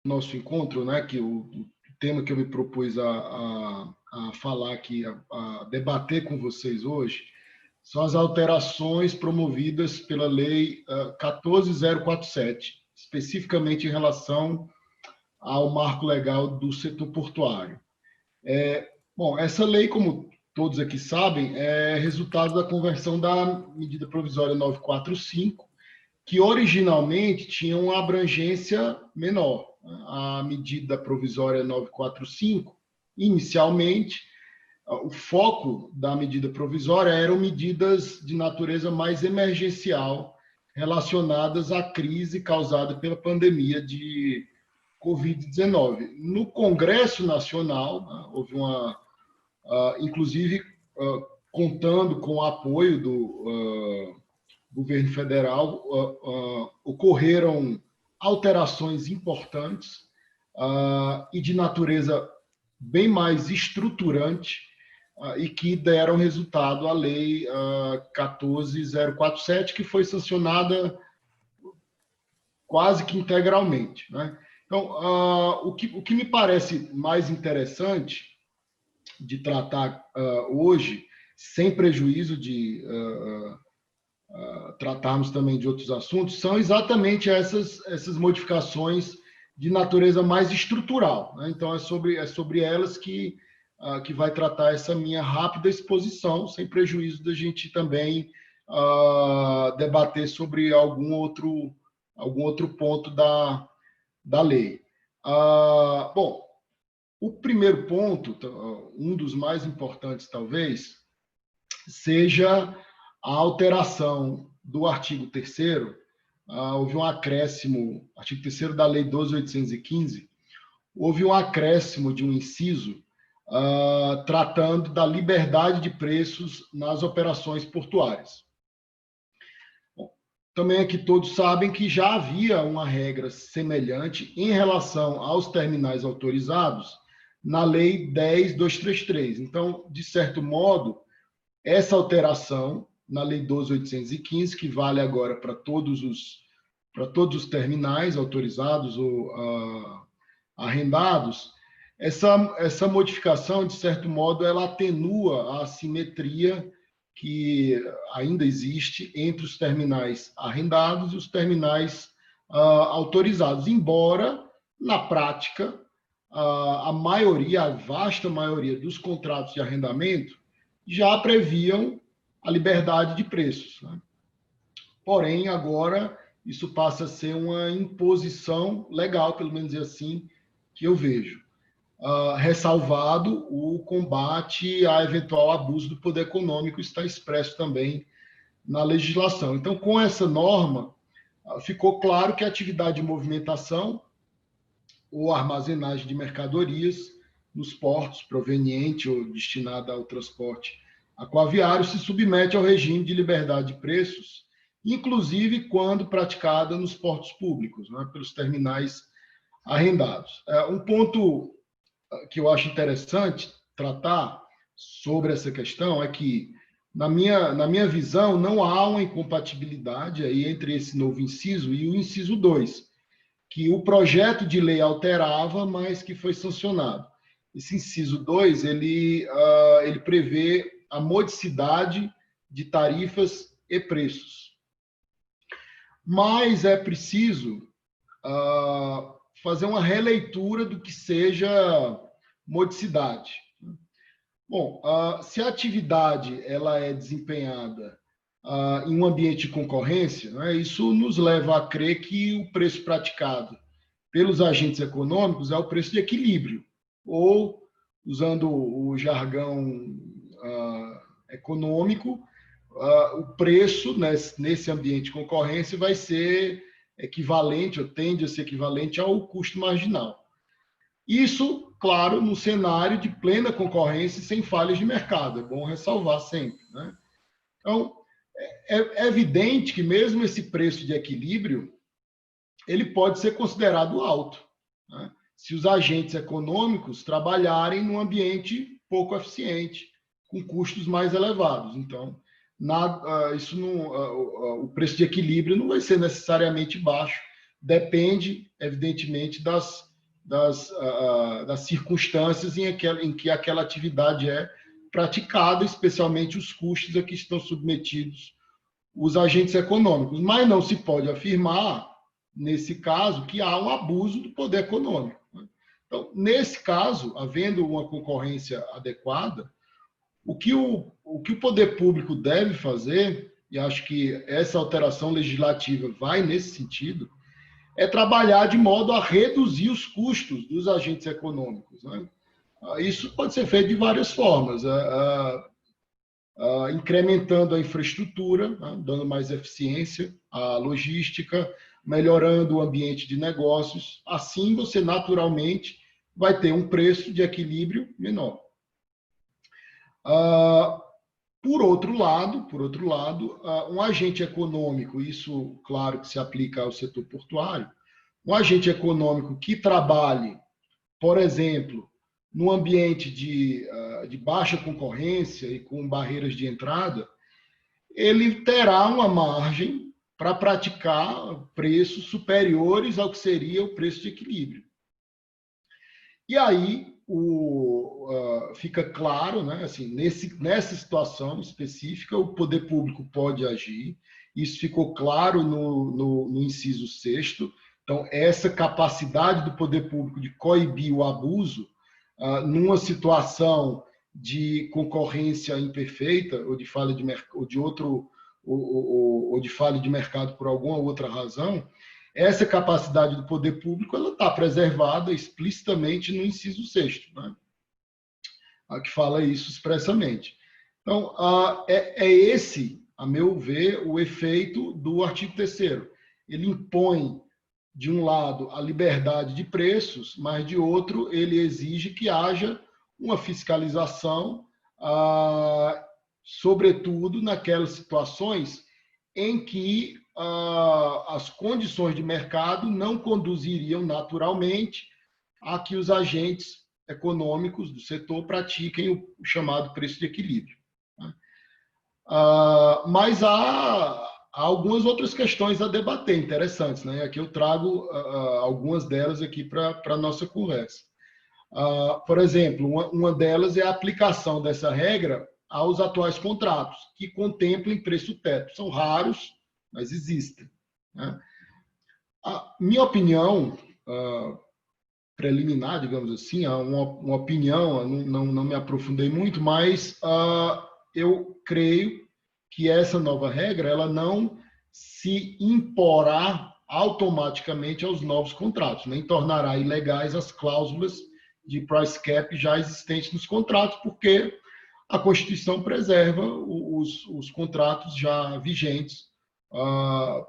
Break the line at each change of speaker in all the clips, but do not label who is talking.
nosso encontro, né, que o tema que eu me propus a falar aqui, a debater com vocês hoje, são as alterações promovidas pela Lei 14.047, especificamente em relação ao marco legal do setor portuário. Bom, essa lei, como todos aqui sabem, é resultado da conversão da medida provisória 945, que originalmente tinha uma abrangência menor. A medida provisória 945, inicialmente, o foco da medida provisória eram medidas de natureza mais emergencial relacionadas à crise causada pela pandemia de Covid-19. No Congresso Nacional, houve inclusive, contando com o apoio do governo federal, ocorreram alterações importantes e de natureza bem mais estruturante e que deram resultado à Lei 14.047, que foi sancionada quase que integralmente, né? Então, o que me parece mais interessante de tratar hoje, sem prejuízo de tratarmos também de outros assuntos, são exatamente essas modificações de natureza mais estrutural, né? Então, é sobre elas que vai tratar essa minha rápida exposição, sem prejuízo da gente também debater sobre algum outro ponto da lei. Bom, o primeiro ponto, um dos mais importantes talvez, seja a alteração do artigo 3º, houve um acréscimo, artigo 3º da Lei 12.815, houve um acréscimo de um inciso tratando da liberdade de preços nas operações portuárias. Bom, também aqui todos sabem que já havia uma regra semelhante em relação aos terminais autorizados na Lei 10.233. Então, de certo modo, essa alteração na Lei 12.815, que vale agora para todos os terminais autorizados ou arrendados, essa modificação, de certo modo, ela atenua a assimetria que ainda existe entre os terminais arrendados e os terminais autorizados, embora, na prática, a vasta maioria dos contratos de arrendamento já previam a liberdade de preços, né? Porém, agora, isso passa a ser uma imposição legal, pelo menos é assim que eu vejo. Ressalvado o combate a eventual abuso do poder econômico, está expresso também na legislação. Então, com essa norma, ficou claro que a atividade de movimentação ou armazenagem de mercadorias nos portos proveniente ou destinada ao transporte aquaviário se submete ao regime de liberdade de preços, inclusive quando praticada nos portos públicos, né, pelos terminais arrendados. Um ponto que eu acho interessante tratar sobre essa questão é que, na minha visão, não há uma incompatibilidade aí entre esse novo inciso e o inciso 2, que o projeto de lei alterava, mas que foi sancionado. Esse inciso 2, ele prevê a modicidade de tarifas e preços. Mas é preciso fazer uma releitura do que seja modicidade. Bom, se a atividade ela é desempenhada em um ambiente de concorrência, né, isso nos leva a crer que o preço praticado pelos agentes econômicos é o preço de equilíbrio, ou, usando o jargão econômico, o preço nesse ambiente de concorrência vai ser equivalente, ou tende a ser equivalente ao custo marginal. Isso, claro, no cenário de plena concorrência e sem falhas de mercado, é bom ressalvar sempre, né? Então, é evidente que mesmo esse preço de equilíbrio, ele pode ser considerado alto, né, se os agentes econômicos trabalharem num ambiente pouco eficiente, com custos mais elevados. Então, o preço de equilíbrio não vai ser necessariamente baixo, depende, evidentemente, das das circunstâncias em que aquela atividade é praticada, especialmente os custos a que estão submetidos os agentes econômicos. Mas não se pode afirmar, nesse caso, que há um abuso do poder econômico. Então, nesse caso, havendo uma concorrência adequada, o que o poder público deve fazer, e acho que essa alteração legislativa vai nesse sentido, é trabalhar de modo a reduzir os custos dos agentes econômicos. Né? Isso pode ser feito de várias formas, incrementando a infraestrutura, né? Dando mais eficiência à logística, melhorando o ambiente de negócios. Assim, você naturalmente vai ter um preço de equilíbrio menor. Por outro lado, um agente econômico, isso, claro, que se aplica ao setor portuário, um agente econômico que trabalhe, por exemplo, num ambiente de baixa concorrência e com barreiras de entrada, ele terá uma margem para praticar preços superiores ao que seria o preço de equilíbrio. E aí fica claro, né, assim, nessa situação específica, o poder público pode agir. Isso ficou claro no inciso 6º. Então, essa capacidade do poder público de coibir o abuso numa situação de concorrência imperfeita ou de falha de mercado por alguma outra razão, essa capacidade do poder público ela está preservada explicitamente no inciso 6º, né? Que fala isso expressamente. Então, é esse, a meu ver, o efeito do artigo 3º. Ele impõe, de um lado, a liberdade de preços, mas, de outro, ele exige que haja uma fiscalização, sobretudo naquelas situações em que as condições de mercado não conduziriam naturalmente a que os agentes econômicos do setor pratiquem o chamado preço de equilíbrio. Mas há algumas outras questões a debater interessantes, né? Aqui eu trago algumas delas aqui para a nossa conversa. Por exemplo, uma delas é a aplicação dessa regra aos atuais contratos, que contemplem preço teto. São raros, mas existem. Né? A minha opinião preliminar, digamos assim, uma opinião, não me aprofundei muito, mas eu creio que essa nova regra ela não se imporá automaticamente aos novos contratos, nem tornará ilegais as cláusulas de price cap já existentes nos contratos, porque a Constituição preserva os contratos já vigentes,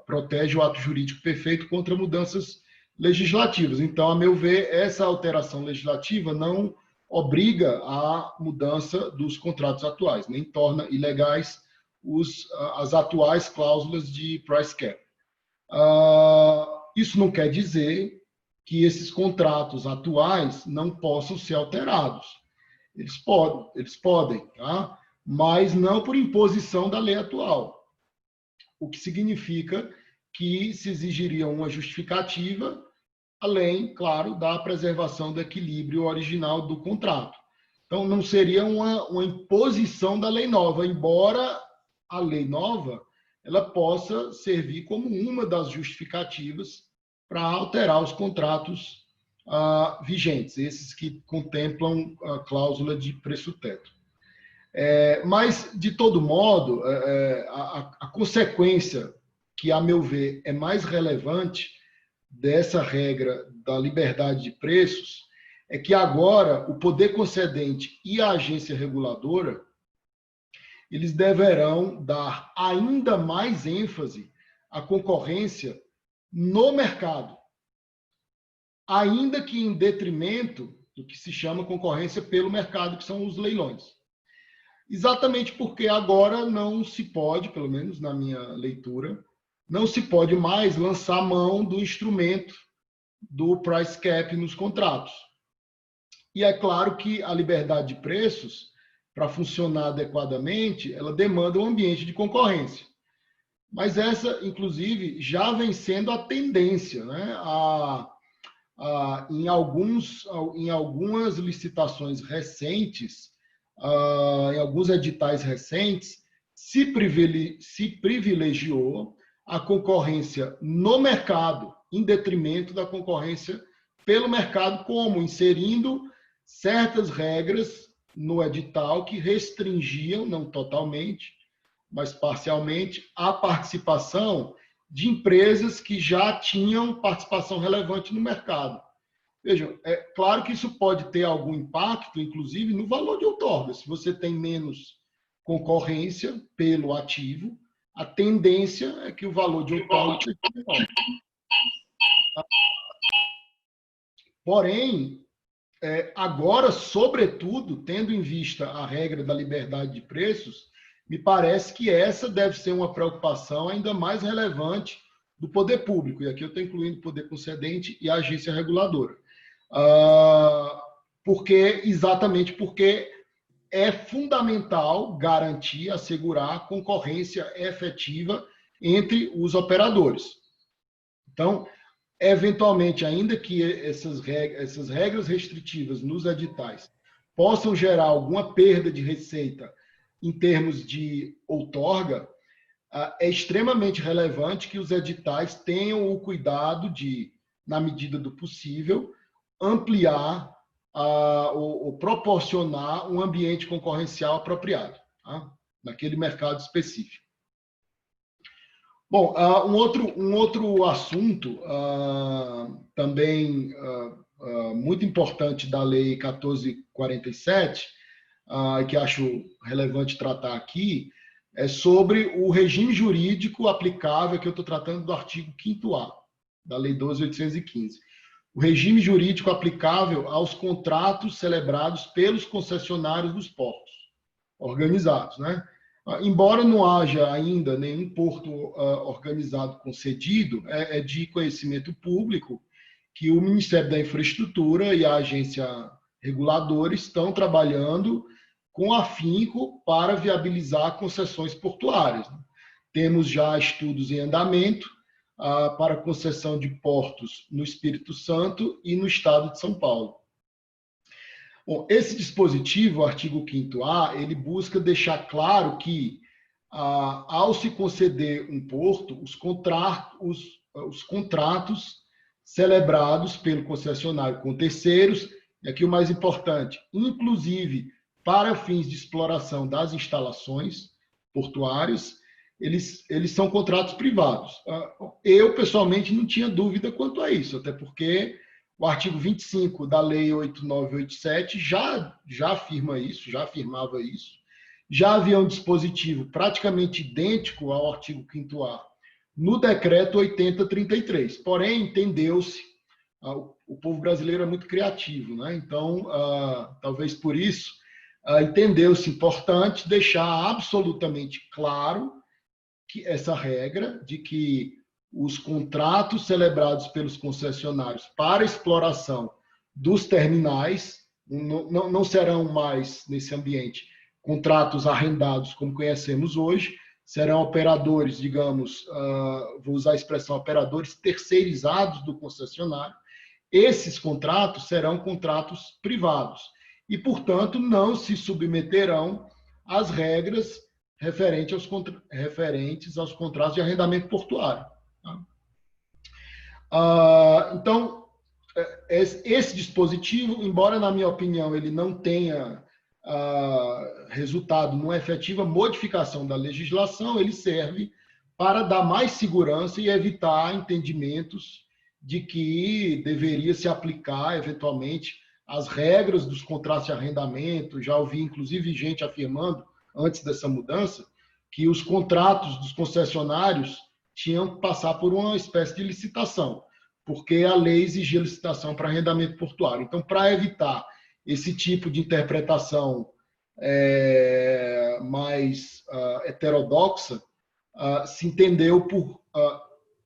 protege o ato jurídico perfeito contra mudanças legislativas. Então, a meu ver, essa alteração legislativa não obriga à mudança dos contratos atuais, nem torna ilegais as atuais cláusulas de price cap. Isso não quer dizer que esses contratos atuais não possam ser alterados. Eles podem, tá? Mas não por imposição da lei atual. O que significa que se exigiria uma justificativa, além, claro, da preservação do equilíbrio original do contrato. Então, não seria uma imposição da lei nova, embora a lei nova ela possa servir como uma das justificativas para alterar os contratos vigentes, esses que contemplam a cláusula de preço teto. Mas, de todo modo, a consequência que, a meu ver, é mais relevante dessa regra da liberdade de preços é que agora o poder concedente e a agência reguladora eles deverão dar ainda mais ênfase à concorrência no mercado, ainda que em detrimento do que se chama concorrência pelo mercado, que são os leilões. Exatamente porque agora não se pode, pelo menos na minha leitura, não se pode mais lançar mão do instrumento do price cap nos contratos. E é claro que a liberdade de preços, para funcionar adequadamente, ela demanda um ambiente de concorrência. Mas essa, inclusive, já vem sendo a tendência, né? em algumas licitações recentes, em alguns editais recentes, se privilegiou a concorrência no mercado, em detrimento da concorrência pelo mercado, como inserindo certas regras no edital que restringiam, não totalmente, mas parcialmente, a participação de empresas que já tinham participação relevante no mercado. Vejam, é claro que isso pode ter algum impacto, inclusive, no valor de outorga. Se você tem menos concorrência pelo ativo, a tendência é que o valor de outorga seja menor. Porém, agora, sobretudo, tendo em vista a regra da liberdade de preços, me parece que essa deve ser uma preocupação ainda mais relevante do poder público, e aqui eu estou incluindo o poder concedente e a agência reguladora. Exatamente porque é fundamental garantir, assegurar a concorrência efetiva entre os operadores. Então, eventualmente, ainda que essas regras restritivas nos editais possam gerar alguma perda de receita em termos de outorga, é extremamente relevante que os editais tenham o cuidado de, na medida do possível, ampliar ou proporcionar um ambiente concorrencial apropriado, tá? Naquele mercado específico. Bom, um outro assunto também muito importante da Lei 1447, que acho relevante tratar aqui, é sobre o regime jurídico aplicável, que eu estou tratando do artigo 5º-A da Lei 12.815. O regime jurídico aplicável aos contratos celebrados pelos concessionários dos portos organizados, né? Embora não haja ainda nenhum porto organizado concedido, é de conhecimento público que o Ministério da Infraestrutura e a agência reguladora estão trabalhando com afinco para viabilizar concessões portuárias. Temos já estudos em andamento para concessão de portos no Espírito Santo e no estado de São Paulo. Bom, esse dispositivo, o artigo 5º-A, ele busca deixar claro que, ao se conceder um porto, os contratos celebrados pelo concessionário com terceiros, e aqui o mais importante, inclusive para fins de exploração das instalações portuárias, eles são contratos privados. Eu, pessoalmente, não tinha dúvida quanto a isso, até porque o artigo 25 da Lei 8.987 já afirma isso, já afirmava isso. Já havia um dispositivo praticamente idêntico ao artigo 5º-A no decreto 8033. Porém, entendeu-se, o povo brasileiro é muito criativo, né? Então, talvez por isso, entendeu-se importante deixar absolutamente claro que essa regra de que os contratos celebrados pelos concessionários para exploração dos terminais não serão mais, nesse ambiente, contratos arrendados como conhecemos hoje, serão operadores, digamos, vou usar a expressão operadores terceirizados do concessionário. Esses contratos serão contratos privados e, portanto, não se submeterão às regras referentes aos contratos de arrendamento portuário. Então, esse dispositivo, embora, na minha opinião, ele não tenha resultado numa efetiva modificação da legislação, ele serve para dar mais segurança e evitar entendimentos de que deveria se aplicar, eventualmente, as regras dos contratos de arrendamento. Já ouvi, inclusive, gente afirmando, antes dessa mudança, que os contratos dos concessionários tinham que passar por uma espécie de licitação, porque a lei exigia licitação para arrendamento portuário. Então, para evitar esse tipo de interpretação mais heterodoxa, se entendeu por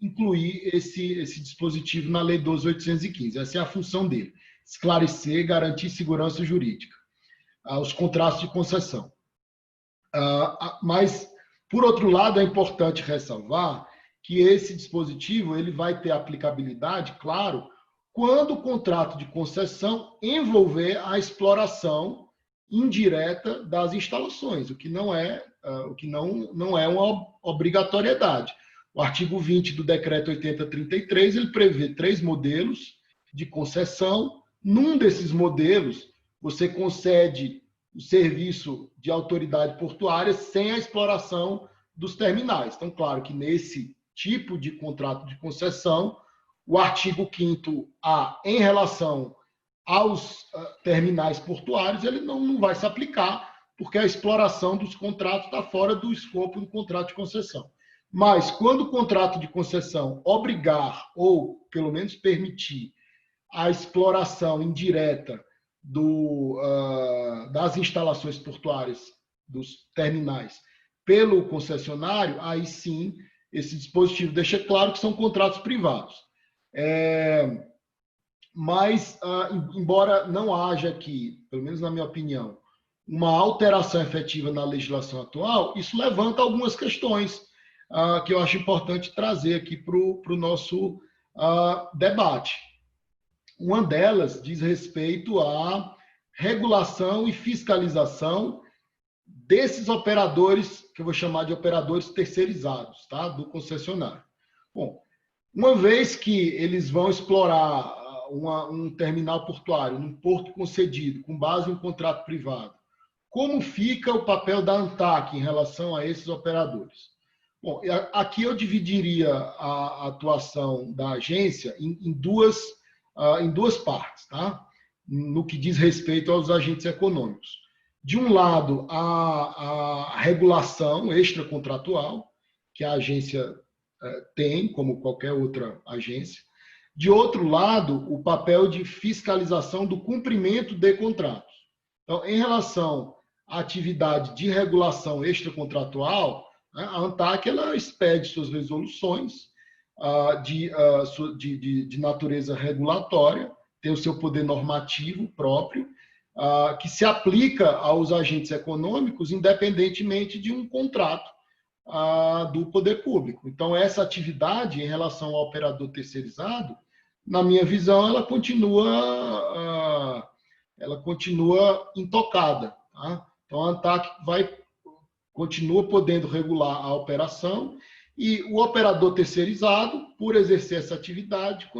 incluir esse dispositivo na Lei 12.815. Essa é a função dele, esclarecer, garantir segurança jurídica aos contratos de concessão. Mas, por outro lado, é importante ressalvar que esse dispositivo ele vai ter aplicabilidade, claro, quando o contrato de concessão envolver a exploração indireta das instalações, o que não é uma obrigatoriedade. O artigo 20 do decreto 8033, ele prevê 3 modelos de concessão. Num desses modelos, você concede o serviço de autoridade portuária sem a exploração dos terminais. Então, claro que nesse tipo de contrato de concessão, o artigo 5º-A, em relação aos terminais portuários, ele não vai se aplicar, porque a exploração dos contratos está fora do escopo do contrato de concessão. Mas, quando o contrato de concessão obrigar, ou pelo menos permitir, a exploração indireta das instalações portuárias, dos terminais, pelo concessionário, aí sim, esse dispositivo deixa claro que são contratos privados. Mas, embora não haja aqui, pelo menos na minha opinião, uma alteração efetiva na legislação atual, isso levanta algumas questões que eu acho importante trazer aqui para o nosso debate. Uma delas diz respeito à regulação e fiscalização desses operadores, que eu vou chamar de operadores terceirizados, tá? Do concessionário. Bom, uma vez que eles vão explorar um terminal portuário, num porto concedido, com base em um contrato privado, como fica o papel da ANTAQ em relação a esses operadores? Bom, aqui eu dividiria a atuação da agência em duas partes, tá? No que diz respeito aos agentes econômicos. De um lado, a regulação extracontratual, que a agência tem, como qualquer outra agência. De outro lado, o papel de fiscalização do cumprimento de contratos. Então, em relação à atividade de regulação extracontratual, a ANTAQ ela expede suas resoluções de natureza regulatória, tem o seu poder normativo próprio, que se aplica aos agentes econômicos independentemente de um contrato do poder público. Então, essa atividade em relação ao operador terceirizado, na minha visão, ela continua intocada. Tá? Então, a ANTAQ continua podendo regular a operação e o operador terceirizado, por exercer essa atividade,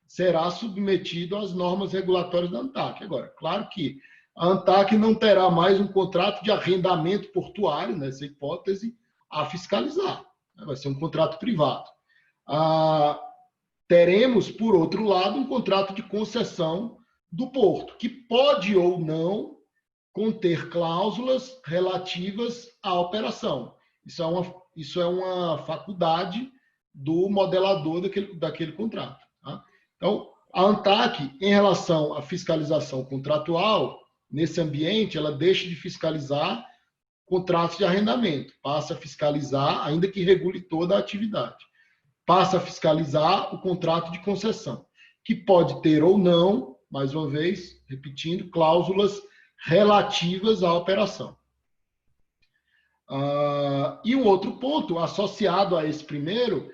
será submetido às normas regulatórias da ANTAQ. Agora, claro que a ANTAQ não terá mais um contrato de arrendamento portuário, nessa hipótese, a fiscalizar. Vai ser um contrato privado. Teremos, por outro lado, um contrato de concessão do porto, que pode ou não conter cláusulas relativas à operação. Isso é uma faculdade do modelador daquele contrato. Tá? Então, a ANTAQ, em relação à fiscalização contratual, nesse ambiente, ela deixa de fiscalizar contratos de arrendamento, passa a fiscalizar, ainda que regule toda a atividade, passa a fiscalizar o contrato de concessão, que pode ter ou não, mais uma vez, repetindo, cláusulas relativas à operação. E um outro ponto, associado a esse primeiro,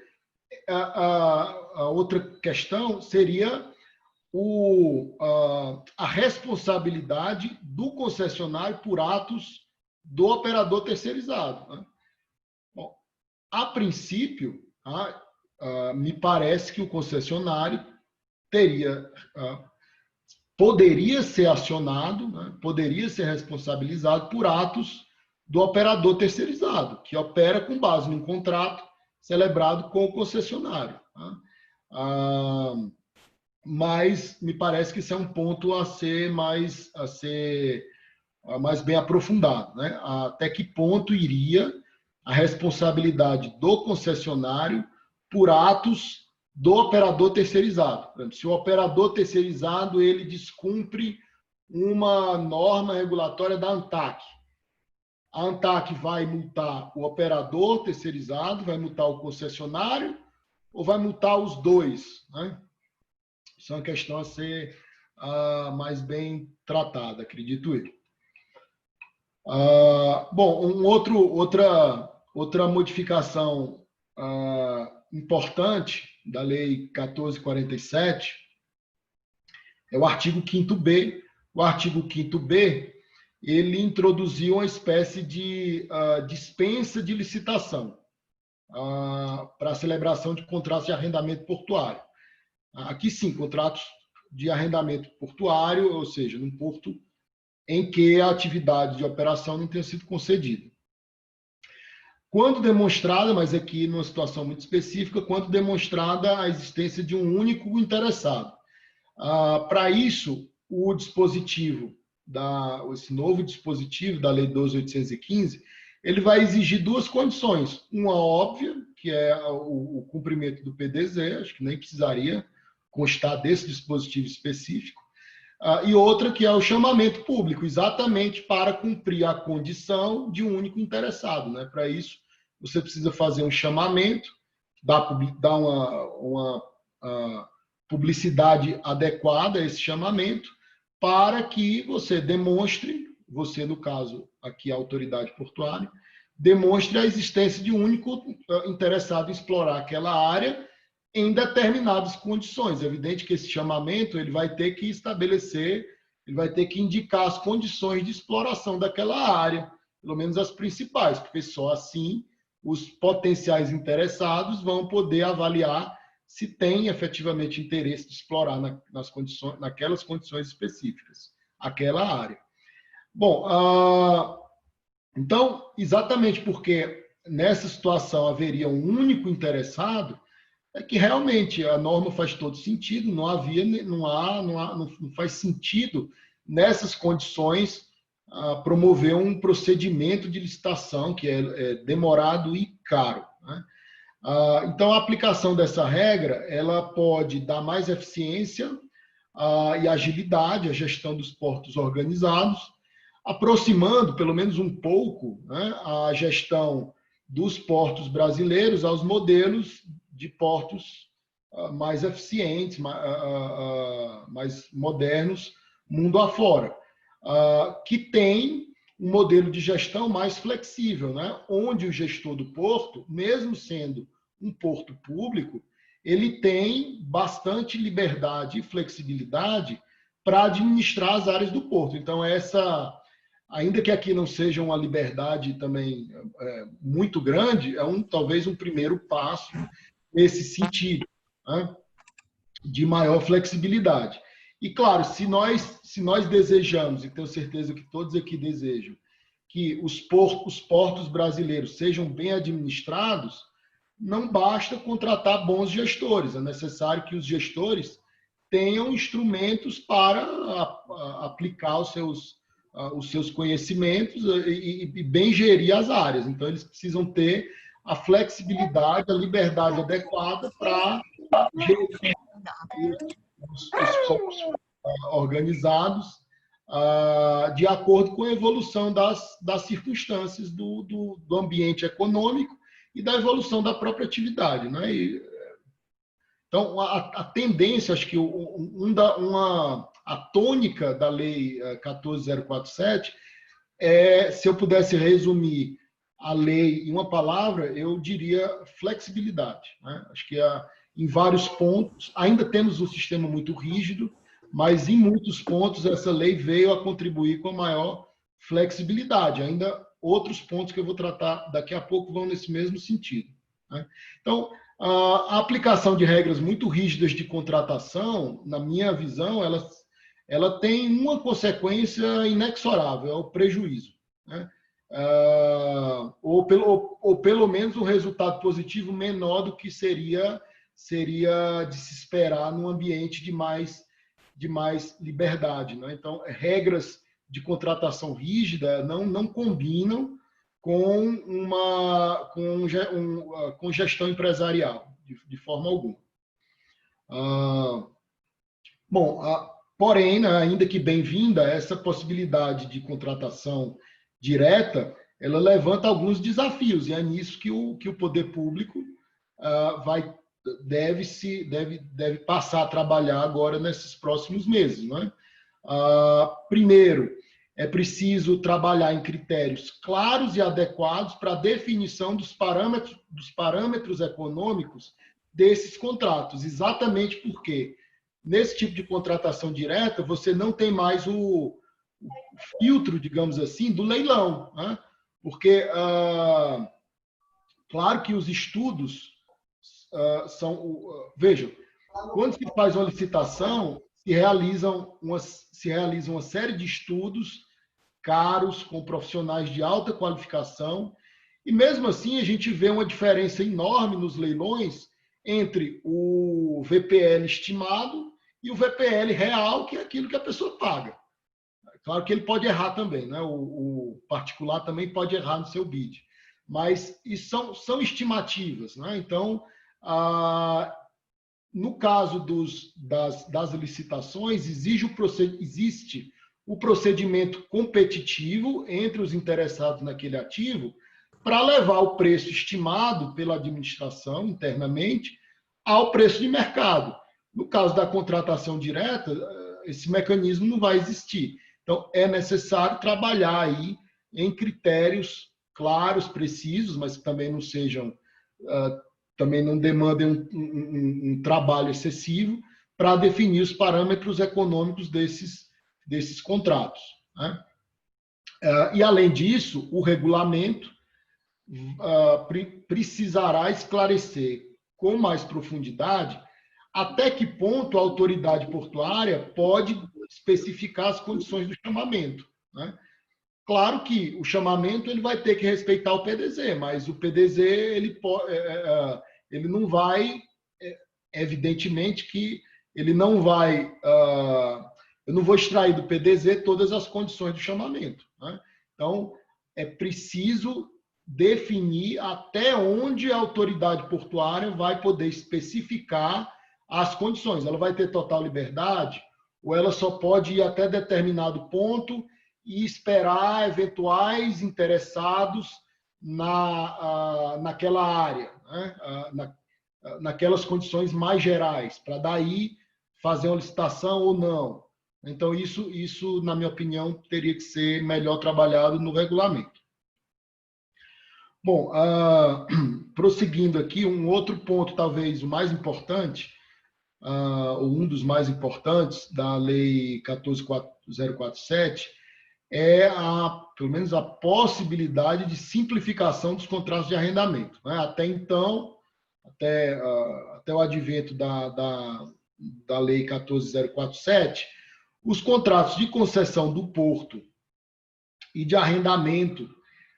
a outra questão seria a responsabilidade do concessionário por atos do operador terceirizado. Né? Bom, a princípio, me parece que o concessionário poderia ser acionado, né? Poderia ser responsabilizado por atos do operador terceirizado, que opera com base num contrato celebrado com o concessionário. Tá? Mas me parece que isso é um ponto a ser mais bem aprofundado. Né? Até que ponto iria a responsabilidade do concessionário por atos do operador terceirizado? Por exemplo, se o operador terceirizado ele descumpre uma norma regulatória da ANTAQ, a ANTAQ vai multar o operador terceirizado, vai multar o concessionário ou vai multar os dois? Né? Isso é uma questão a ser mais bem tratada, acredito eu. Bom, outra modificação importante da Lei 1447 é o artigo 5º-B. O artigo 5º-B, ele introduziu uma espécie de dispensa de licitação para a celebração de contratos de arrendamento portuário. Aqui sim, contratos de arrendamento portuário, ou seja, num porto em que a atividade de operação não tenha sido concedida. Quando demonstrada, mas aqui numa situação muito específica, quando demonstrada a existência de um único interessado. Para isso, o dispositivo, esse novo dispositivo da Lei 12.815, ele vai exigir duas condições. Uma óbvia, que é o cumprimento do PDZ, acho que nem precisaria constar desse dispositivo específico, e outra que é o chamamento público, exatamente para cumprir a condição de um único interessado, né? Para isso, você precisa fazer um chamamento, dar uma publicidade adequada a esse chamamento, para que você demonstre, você no caso aqui a autoridade portuária, demonstre a existência de um único interessado em explorar aquela área em determinadas condições. É evidente que esse chamamento ele vai ter que estabelecer, ele vai ter que indicar as condições de exploração daquela área, pelo menos as principais, porque só assim os potenciais interessados vão poder avaliar se tem efetivamente interesse de explorar naquelas condições específicas, aquela área. Bom, então, exatamente porque nessa situação haveria um único interessado, é que realmente a norma faz todo sentido, não faz sentido nessas condições promover um procedimento de licitação que é demorado e caro, né? Então, a aplicação dessa regra ela pode dar mais eficiência e agilidade à gestão dos portos organizados, aproximando, pelo menos um pouco, né, a gestão dos portos brasileiros aos modelos de portos mais eficientes, mais modernos, mundo afora, que tem um modelo de gestão mais flexível, né? Onde o gestor do porto, mesmo sendo um porto público, ele tem bastante liberdade e flexibilidade para administrar as áreas do porto. Então, ainda que aqui não seja uma liberdade também muito grande, talvez um primeiro passo nesse sentido, né? De maior flexibilidade. E, claro, se nós desejamos, e tenho certeza que todos aqui desejam, que os portos brasileiros sejam bem administrados, não basta contratar bons gestores, é necessário que os gestores tenham instrumentos para aplicar os seus conhecimentos e bem gerir as áreas. Então, eles precisam ter a flexibilidade, a liberdade adequada para gerir os portos organizados de acordo com a evolução das circunstâncias do ambiente econômico e da evolução da própria atividade, né? Então, a tendência, acho que a tônica da Lei 14.047 se eu pudesse resumir a lei em uma palavra, eu diria flexibilidade, né? Acho que em vários pontos, ainda temos um sistema muito rígido, mas em muitos pontos essa lei veio a contribuir com a maior flexibilidade. Ainda outros pontos que eu vou tratar daqui a pouco vão nesse mesmo sentido, né? Então, a aplicação de regras muito rígidas de contratação, na minha visão, ela tem uma consequência inexorável, é o prejuízo, né? Ou pelo menos um resultado positivo menor do que seria de se esperar num ambiente de mais liberdade, né? Então, regras de contratação rígida não combinam com gestão empresarial, de forma alguma. Porém, né, ainda que bem-vinda, essa possibilidade de contratação direta, ela levanta alguns desafios, e é nisso que o poder público deve passar a trabalhar agora nesses próximos meses, né? Primeiro, é preciso trabalhar em critérios claros e adequados para a definição dos parâmetros econômicos desses contratos, exatamente porque nesse tipo de contratação direta você não tem mais o filtro, digamos assim, do leilão, né? Porque, claro que os estudos são... Vejam, quando se faz uma licitação, se realiza uma série de estudos caros, com profissionais de alta qualificação, e mesmo assim a gente vê uma diferença enorme nos leilões entre o VPL estimado e o VPL real, que é aquilo que a pessoa paga. Claro que ele pode errar também, né? O particular também pode errar no seu bid, mas são estimativas, né? Então, no caso das licitações, existe o procedimento competitivo entre os interessados naquele ativo para levar o preço estimado pela administração internamente ao preço de mercado. No caso da contratação direta, esse mecanismo não vai existir. Então, é necessário trabalhar aí em critérios claros, precisos, mas que também não sejam, também não demandem um trabalho excessivo para definir os parâmetros econômicos desses contratos, né? E, além disso, o regulamento precisará esclarecer com mais profundidade até que ponto a autoridade portuária pode especificar as condições do chamamento, né? Claro que o chamamento ele vai ter que respeitar o PDZ, mas o PDZ ele não vai, evidentemente que ele não vai, eu não vou extrair do PDZ todas as condições do chamamento, né? Então, é preciso definir até onde a autoridade portuária vai poder especificar as condições. Ela vai ter total liberdade ou ela só pode ir até determinado ponto e esperar eventuais interessados naquela área, né? Naquelas condições mais gerais, para daí fazer uma licitação ou não. Então, isso, na minha opinião, teria que ser melhor trabalhado no regulamento. Bom, prosseguindo aqui, um outro ponto, talvez o mais importante, ou um dos mais importantes da Lei 14.047, é, pelo menos, a possibilidade de simplificação dos contratos de arrendamento, né? Até então, até o advento da Lei 14.047, os contratos de concessão do porto e de arrendamento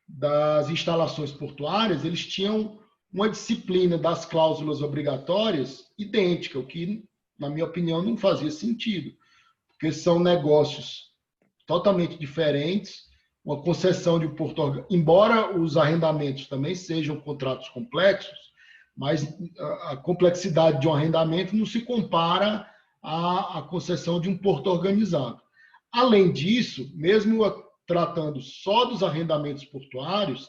das instalações portuárias, eles tinham uma disciplina das cláusulas obrigatórias idêntica, o que, na minha opinião, não fazia sentido, porque são negócios totalmente diferentes. Uma concessão de um porto, embora os arrendamentos também sejam contratos complexos, mas a complexidade de um arrendamento não se compara à concessão de um porto organizado. Além disso, mesmo tratando só dos arrendamentos portuários,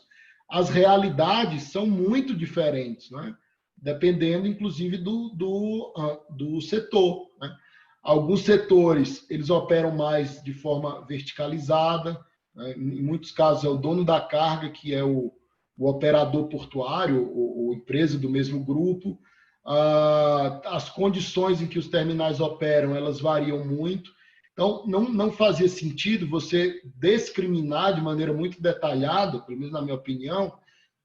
as realidades são muito diferentes, né? Dependendo, inclusive, do setor, né? Alguns setores, eles operam mais de forma verticalizada, né? Em muitos casos é o dono da carga, que é o operador portuário, ou empresa do mesmo grupo. As condições em que os terminais operam, elas variam muito. Então, não fazia sentido você discriminar de maneira muito detalhada, pelo menos na minha opinião,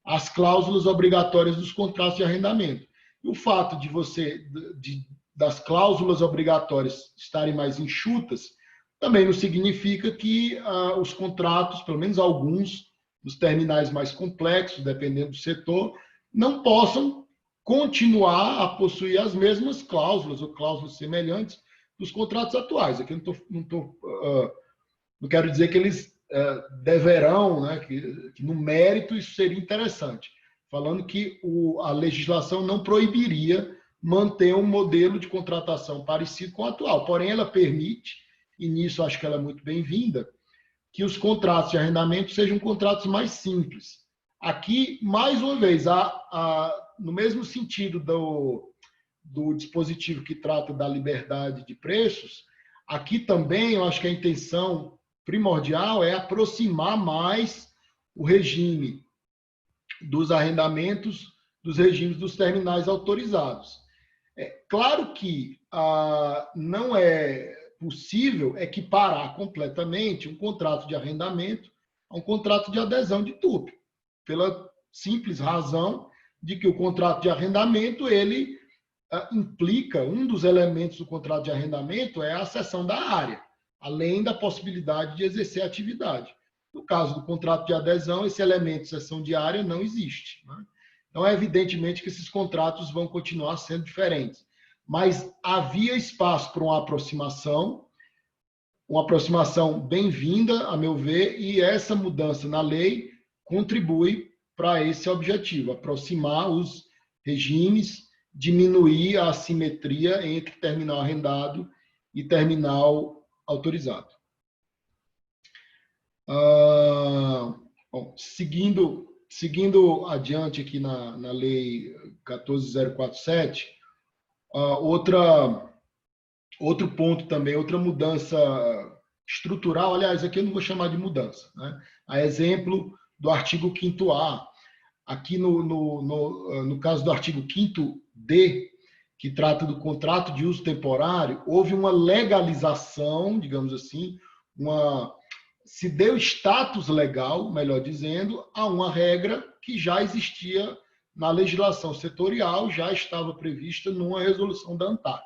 as cláusulas obrigatórias dos contratos de arrendamento. E o fato das cláusulas obrigatórias estarem mais enxutas também não significa que os contratos, pelo menos alguns dos terminais mais complexos, dependendo do setor, não possam continuar a possuir as mesmas cláusulas ou cláusulas semelhantes dos contratos atuais. Aqui não quero dizer que eles deverão, né, que no mérito isso seria interessante, falando que a legislação não proibiria manter um modelo de contratação parecido com o atual, porém ela permite, e nisso acho que ela é muito bem-vinda, que os contratos de arrendamento sejam contratos mais simples. Aqui, mais uma vez, no mesmo sentido do dispositivo que trata da liberdade de preços, aqui também eu acho que a intenção primordial é aproximar mais o regime dos arrendamentos dos regimes dos terminais autorizados. É claro que não é possível equiparar completamente um contrato de arrendamento a um contrato de adesão de TUP, pela simples razão de que o contrato de arrendamento, ele implica, um dos elementos do contrato de arrendamento é a cessão da área, além da possibilidade de exercer a atividade. No caso do contrato de adesão, esse elemento de cessão de área não existe, né? Então, é evidentemente que esses contratos vão continuar sendo diferentes. Mas havia espaço para uma aproximação bem-vinda, a meu ver, e essa mudança na lei contribui para esse objetivo, aproximar os regimes, diminuir a assimetria entre terminal arrendado e terminal autorizado. Bom, seguindo adiante aqui na Lei 14.047, outro ponto também, outra mudança estrutural, aliás, aqui eu não vou chamar de mudança, né? A exemplo do artigo 5º-A, aqui no caso do artigo 5º-D, que trata do contrato de uso temporário, houve uma legalização, digamos assim, se deu status legal, melhor dizendo, a uma regra que já existia na legislação setorial, já estava prevista numa resolução da ANTAC.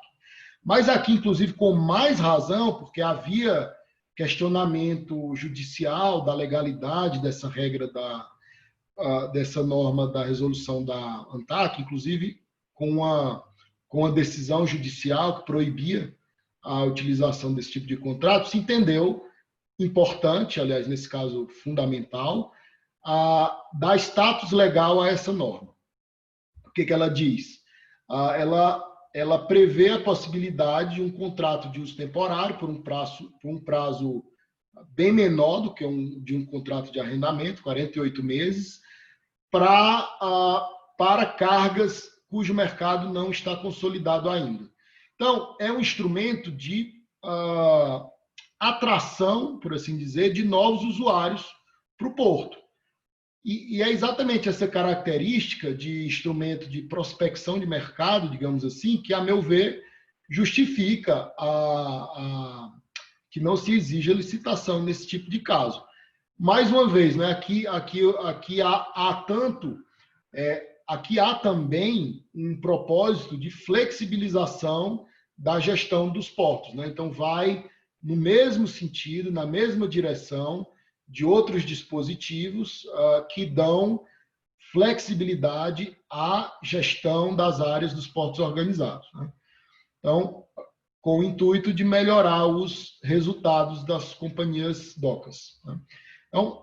Mas aqui, inclusive, com mais razão, porque havia questionamento judicial da legalidade dessa regra, dessa norma da resolução da ANTAC, inclusive com a decisão judicial que proibia a utilização desse tipo de contrato, se entendeu importante, aliás, nesse caso fundamental, dar status legal a essa norma. O que ela diz? Ela prevê a possibilidade de um contrato de uso temporário por um prazo bem menor do que de um contrato de arrendamento, 48 meses, para cargas cujo mercado não está consolidado ainda. Então, é um instrumento de atração, por assim dizer, de novos usuários para o porto. E é exatamente essa característica de instrumento de prospecção de mercado, digamos assim, que, a meu ver, justifica que não se exija licitação nesse tipo de caso. Mais uma vez, né, aqui há também um propósito de flexibilização da gestão dos portos, né? Então, vai no mesmo sentido, na mesma direção de outros dispositivos que dão flexibilidade à gestão das áreas dos portos organizados, né? Então, com o intuito de melhorar os resultados das companhias docas, né? Então,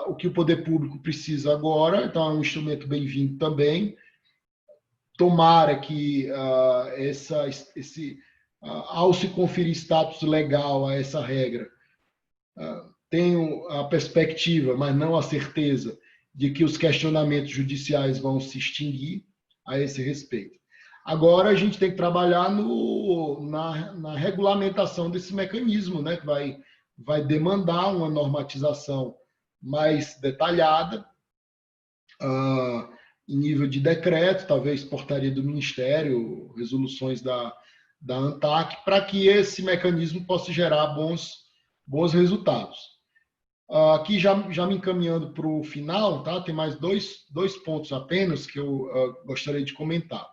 o que o poder público precisa agora, então é um instrumento bem-vindo também. Tomara que ao se conferir status legal a essa regra, tenho a perspectiva, mas não a certeza, de que os questionamentos judiciais vão se extinguir a esse respeito. Agora a gente tem que trabalhar na regulamentação desse mecanismo, né, que vai demandar uma normatização mais detalhada, em nível de decreto, talvez portaria do Ministério, resoluções da ANTAC, para que esse mecanismo possa gerar bons resultados. Aqui, já me encaminhando para o final, tá? Tem mais dois pontos apenas que eu gostaria de comentar.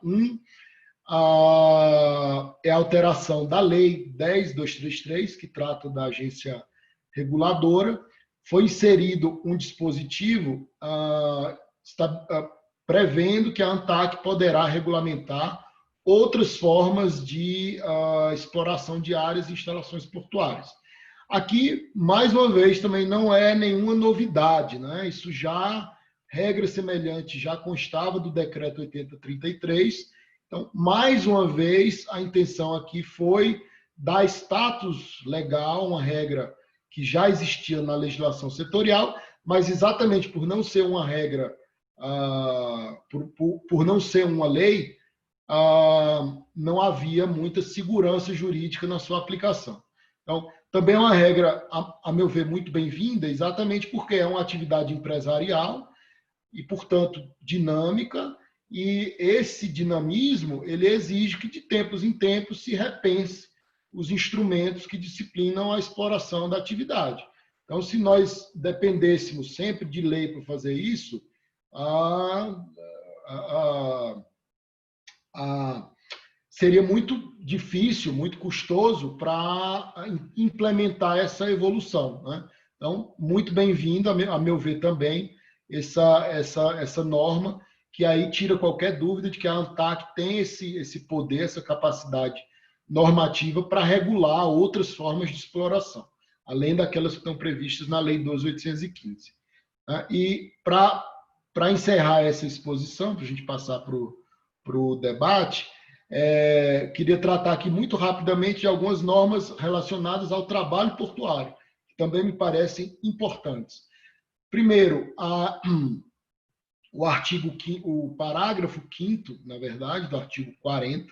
É a alteração da Lei 10.233, que trata da agência reguladora. Foi inserido um dispositivo prevendo que a ANTAC poderá regulamentar outras formas de exploração de áreas e instalações portuárias. Aqui, mais uma vez, também não é nenhuma novidade, né? Isso regra semelhante já constava do decreto 8033. Então, mais uma vez, a intenção aqui foi dar status legal, uma regra que já existia na legislação setorial, mas exatamente por não ser uma regra, por não ser uma lei, não havia muita segurança jurídica na sua aplicação. Então, também é uma regra, a meu ver, muito bem-vinda, exatamente porque é uma atividade empresarial e, portanto, dinâmica, e esse dinamismo ele exige que de tempos em tempos se repense os instrumentos que disciplinam a exploração da atividade. Então, se nós dependêssemos sempre de lei para fazer isso, seria muito difícil, muito custoso para implementar essa evolução, né? Então, muito bem-vindo, a meu ver também, essa norma, que aí tira qualquer dúvida de que a ANTAC tem esse poder, essa capacidade normativa para regular outras formas de exploração, além daquelas que estão previstas na Lei 12.815. E para encerrar essa exposição, para a gente passar para o debate, queria tratar aqui muito rapidamente de algumas normas relacionadas ao trabalho portuário, que também me parecem importantes. Primeiro, o parágrafo 5º, na verdade, do artigo 40,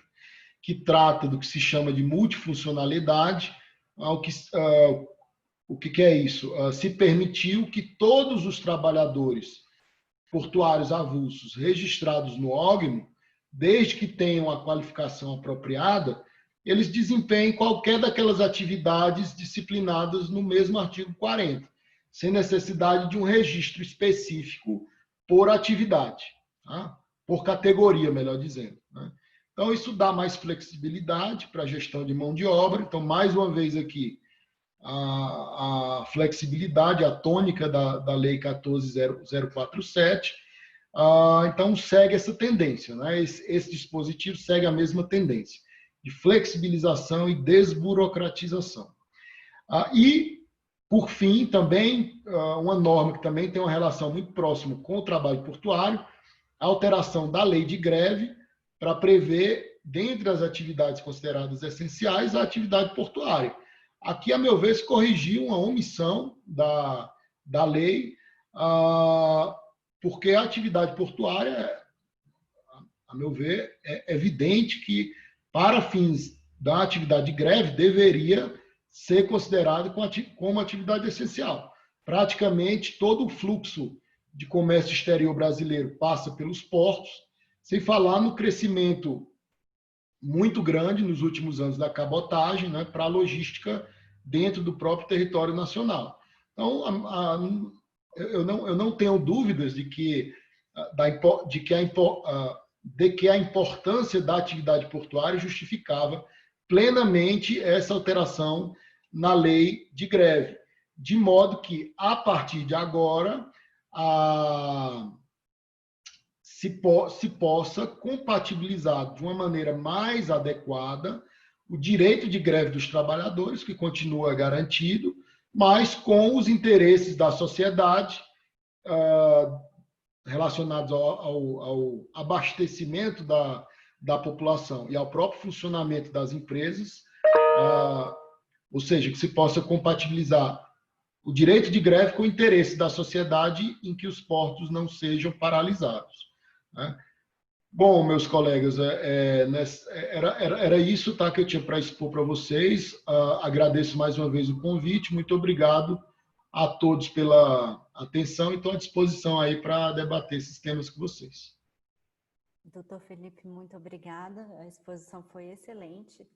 que trata do que se chama de multifuncionalidade. O que é isso? Se permitiu que todos os trabalhadores portuários avulsos registrados no órgão, desde que tenham a qualificação apropriada, eles desempenhem qualquer daquelas atividades disciplinadas no mesmo artigo 40, sem necessidade de um registro específico por atividade, tá? Por categoria, melhor dizendo, né? Então, isso dá mais flexibilidade para a gestão de mão de obra. Então, mais uma vez aqui, a flexibilidade, a tônica da Lei 14.047. Então, segue essa tendência, né? Esse dispositivo segue a mesma tendência de flexibilização e desburocratização. E, por fim, também, uma norma que também tem uma relação muito próxima com o trabalho portuário, a alteração da lei de greve para prever, dentre as atividades consideradas essenciais, a atividade portuária. Aqui, a meu ver, se corrigiu uma omissão da lei, porque a atividade portuária, a meu ver, é evidente que, para fins da atividade de greve, deveria ser considerado como atividade essencial. Praticamente todo o fluxo de comércio exterior brasileiro passa pelos portos, sem falar no crescimento muito grande nos últimos anos da cabotagem, né, para a logística dentro do próprio território nacional. Então, eu não tenho dúvidas de que a importância da atividade portuária justificava plenamente essa alteração na lei de greve, de modo que, a partir de agora, se possa compatibilizar de uma maneira mais adequada o direito de greve dos trabalhadores, que continua garantido, mas com os interesses da sociedade relacionados ao abastecimento da população e ao próprio funcionamento das empresas, ou seja, que se possa compatibilizar o direito de greve com o interesse da sociedade em que os portos não sejam paralisados, né? Bom, meus colegas, era isso, tá, que eu tinha para expor para vocês. Agradeço mais uma vez o convite. Muito obrigado a todos pela atenção e estou à disposição aí para debater esses temas com vocês.
Doutor Felipe, muito obrigada. A exposição foi excelente.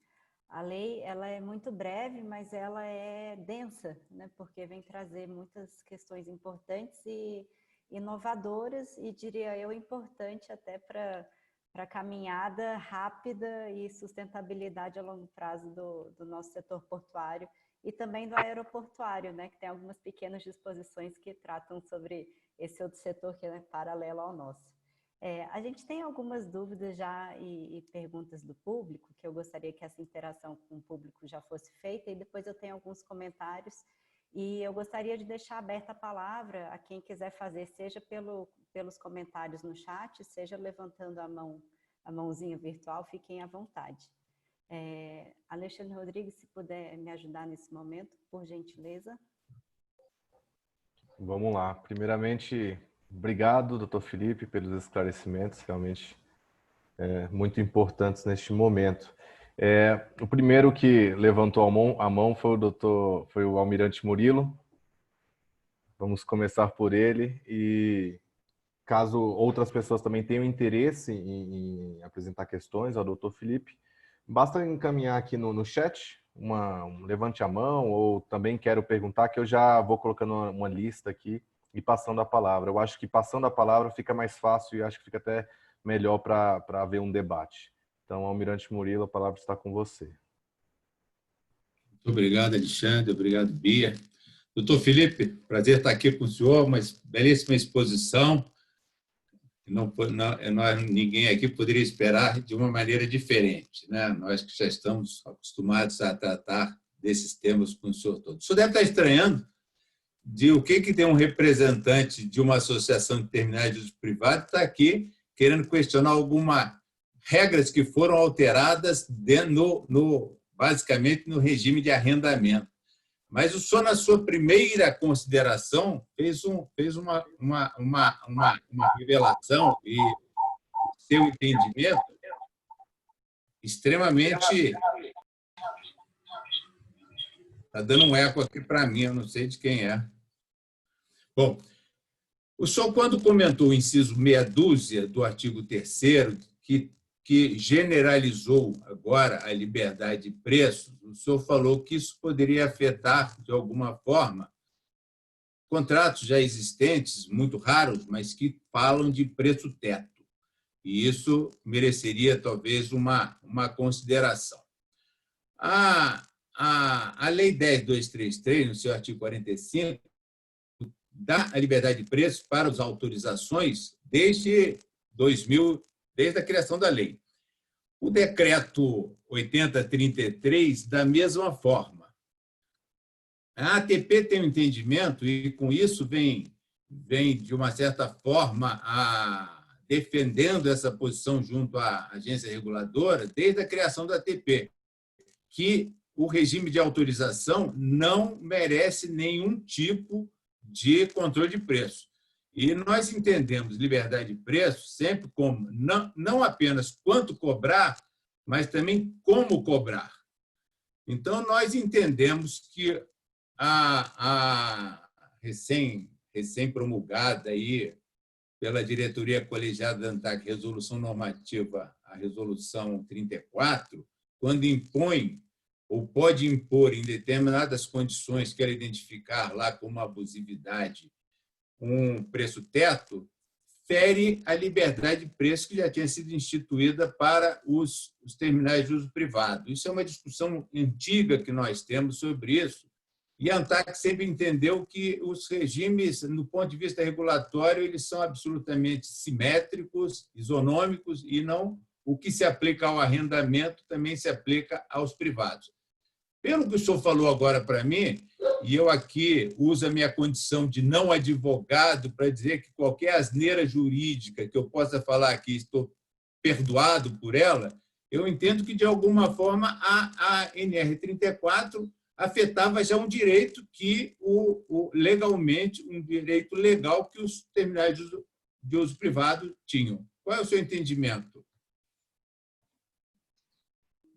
A lei, ela é muito breve, mas ela é densa, né? Porque vem trazer muitas questões importantes e inovadoras e, diria eu, importante até para a caminhada rápida e sustentabilidade a longo prazo do nosso setor portuário e também do aeroportuário, né? Que tem algumas pequenas disposições que tratam sobre esse outro setor que é paralelo ao nosso. A gente tem algumas dúvidas já e perguntas do público, que eu gostaria que essa interação com o público já fosse feita, e depois eu tenho alguns comentários, e eu gostaria de deixar aberta a palavra a quem quiser fazer, seja pelos comentários no chat, seja levantando a mãozinha virtual, fiquem à vontade. Alexandre Rodrigues, se puder me ajudar nesse momento, por gentileza.
Vamos lá. Primeiramente, obrigado, doutor Felipe, pelos esclarecimentos, realmente muito importantes neste momento. O primeiro que levantou a mão foi o almirante Murilo. Vamos começar por ele e caso outras pessoas também tenham interesse em apresentar questões ao Dr. Felipe, basta encaminhar aqui no chat, um levante a mão, ou também quero perguntar, que eu já vou colocando uma lista aqui e passando a palavra. Eu acho que passando a palavra fica mais fácil e acho que fica até melhor para haver um debate. Então, Almirante Murilo, a palavra está com você.
Muito obrigado, Alexandre. Obrigado, Bia. Doutor Felipe, prazer estar aqui com o senhor, uma belíssima exposição. Ninguém aqui poderia esperar de uma maneira diferente, né? Nós que já estamos acostumados a tratar desses temas com o senhor todo. O senhor deve estar estranhando de o que tem um representante de uma associação de terminais de uso privado está aqui querendo questionar algumas regras que foram alteradas basicamente no regime de arrendamento. Mas o senhor, na sua primeira consideração, fez uma revelação e seu entendimento extremamente... Está dando um eco aqui para mim, eu não sei de quem é. Bom, o senhor, quando comentou o inciso meia dúzia do artigo 3º, que generalizou agora a liberdade de preços, o senhor falou que isso poderia afetar, de alguma forma, contratos já existentes, muito raros, mas que falam de preço teto. E isso mereceria, talvez, uma consideração. A Lei 10.233, no seu artigo 45, dá a liberdade de preços para as autorizações desde 2000, desde a criação da lei. O decreto 8033, da mesma forma. A ATP tem um entendimento, e com isso vem de uma certa forma, defendendo essa posição junto à agência reguladora, desde a criação da ATP, que o regime de autorização não merece nenhum tipo de controle de preço. E nós entendemos liberdade de preço sempre como não apenas quanto cobrar, mas também como cobrar. Então, nós entendemos que a recém-promulgada aí pela diretoria colegiada da ANTAC, resolução normativa, a resolução 34, quando impõe ou pode impor em determinadas condições que ela identificar lá como abusividade um preço teto, fere a liberdade de preço que já tinha sido instituída para os terminais de uso privado. Isso é uma discussão antiga que nós temos sobre isso, e a ANTAC sempre entendeu que os regimes, no ponto de vista regulatório, eles são absolutamente simétricos, isonômicos, e não o que se aplica ao arrendamento também se aplica aos privados. Pelo que o senhor falou agora para mim, e eu aqui uso a minha condição de não advogado para dizer que qualquer asneira jurídica que eu possa falar aqui, estou perdoado por ela, eu entendo que, de alguma forma, a NR34 afetava já um direito que, legalmente, um direito legal que os terminais de uso privado tinham. Qual é o seu entendimento?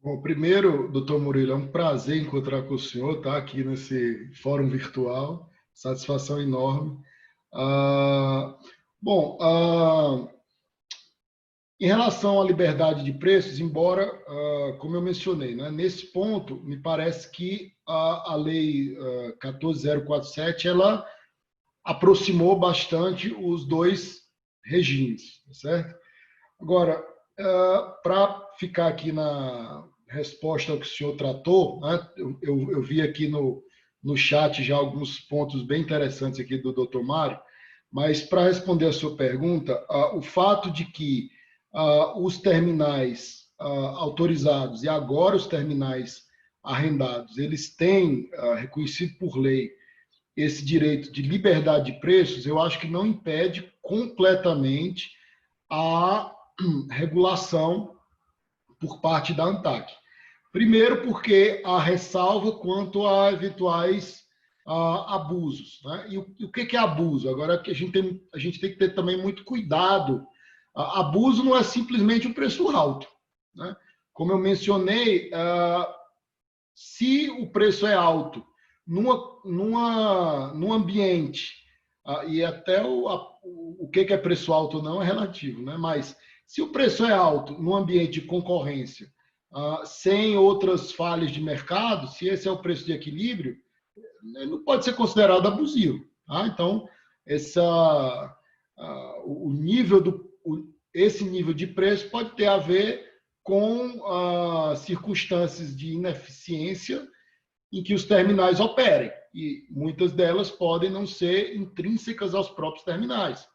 Bom, primeiro, doutor Murilo, é um prazer encontrar com o senhor, tá? Aqui nesse fórum virtual, satisfação enorme. Em relação à liberdade de preços, embora, como eu mencionei, né, nesse ponto, me parece que a Lei 14.047, ela aproximou bastante os dois regimes, certo? Agora, para ficar aqui na resposta ao que o senhor tratou, né? Eu vi aqui no chat já alguns pontos bem interessantes aqui do Dr. Mário, mas para responder a sua pergunta, o fato de que os terminais autorizados e agora os terminais arrendados, eles têm reconhecido por lei esse direito de liberdade de preços, eu acho que não impede completamente a regulação por parte da ANTAC. Primeiro, porque há ressalva quanto a eventuais abusos, né? E o que é abuso? Agora, que a gente tem que ter também muito cuidado. Abuso não é simplesmente um preço alto, né? Como eu mencionei, se o preço é alto num ambiente e até o que é preço alto ou não é relativo, né? Mas se o preço é alto num ambiente de concorrência, sem outras falhas de mercado, se esse é o preço de equilíbrio, ele não pode ser considerado abusivo. Tá? Então, esse nível de preço pode ter a ver com circunstâncias de ineficiência em que os terminais operem. E muitas delas podem não ser intrínsecas aos próprios terminais.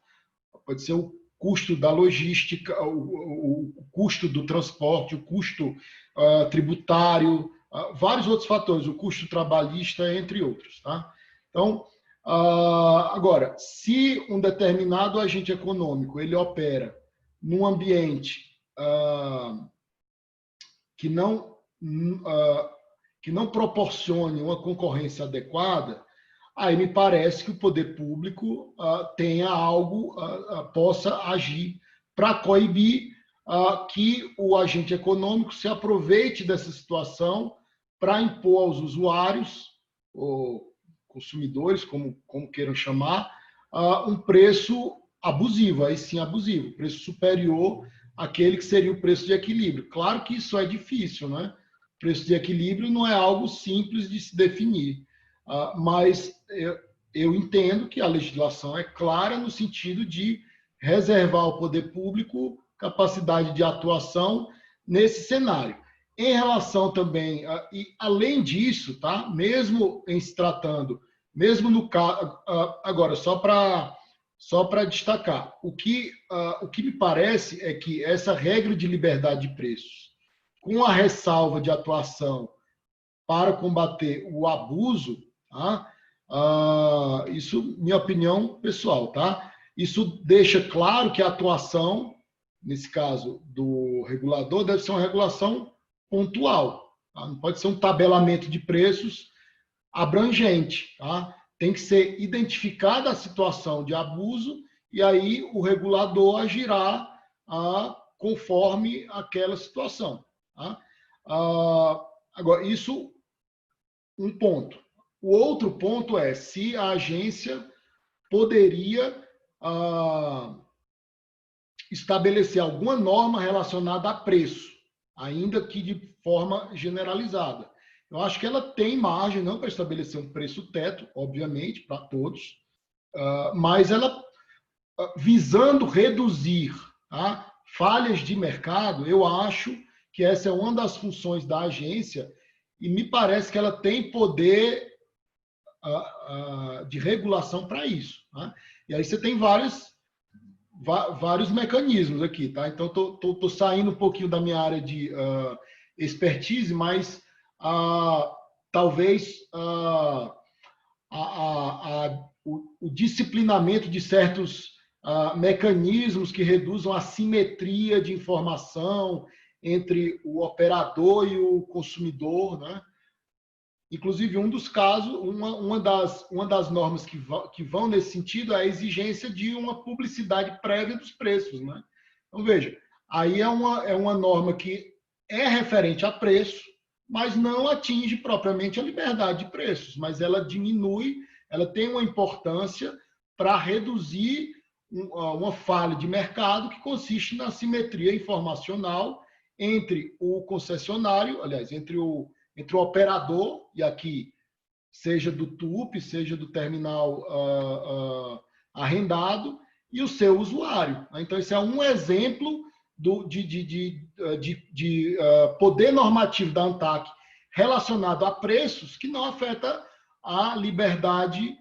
Pode ser o custo da logística, o custo do transporte, o custo tributário, vários outros fatores, o custo trabalhista, entre outros. Tá? Então, agora, se um determinado agente econômico ele opera num ambiente que não proporcione uma concorrência adequada, aí me parece que o poder público tenha algo, possa agir para coibir que o agente econômico se aproveite dessa situação para impor aos usuários, ou consumidores, como queiram chamar, um preço abusivo, aí sim abusivo, preço superior àquele que seria o preço de equilíbrio. Claro que isso é difícil, né? Preço de equilíbrio não é algo simples de se definir, mas eu entendo que a legislação é clara no sentido de reservar ao poder público capacidade de atuação nesse cenário. Em relação também, e além disso, tá? Mesmo em se tratando, mesmo no caso, agora, só para destacar, o que me parece é que essa regra de liberdade de preços, com a ressalva de atuação para combater o abuso, tá? Isso, minha opinião pessoal, tá? Isso deixa claro que a atuação, nesse caso do regulador, deve ser uma regulação pontual, tá? Não pode ser um tabelamento de preços abrangente, tá? Tem que ser identificada a situação de abuso e aí o regulador agirá conforme aquela situação. Tá? Agora, isso um ponto. O outro ponto é se a agência poderia estabelecer alguma norma relacionada a preço, ainda que de forma generalizada. Eu acho que ela tem margem não para estabelecer um preço teto, obviamente, para todos, mas ela, visando reduzir falhas de mercado, eu acho que essa é uma das funções da agência e me parece que ela tem poder de regulação para isso. Tá? E aí você tem vários mecanismos aqui. Tá? Então, estou saindo um pouquinho da minha área de expertise, mas talvez o disciplinamento de certos mecanismos que reduzam a simetria de informação entre o operador e o consumidor, né? Inclusive, um dos casos, uma das normas que vão nesse sentido é a exigência de uma publicidade prévia dos preços, né? Então, veja, aí é uma norma que é referente a preço, mas não atinge propriamente a liberdade de preços, mas ela diminui, ela tem uma importância para reduzir uma falha de mercado que consiste na simetria informacional entre o concessionário, aliás, entre o operador, e aqui seja do TUP, seja do terminal arrendado, e o seu usuário. Então, esse é um exemplo de poder normativo da ANTAQ relacionado a preços que não afeta a liberdade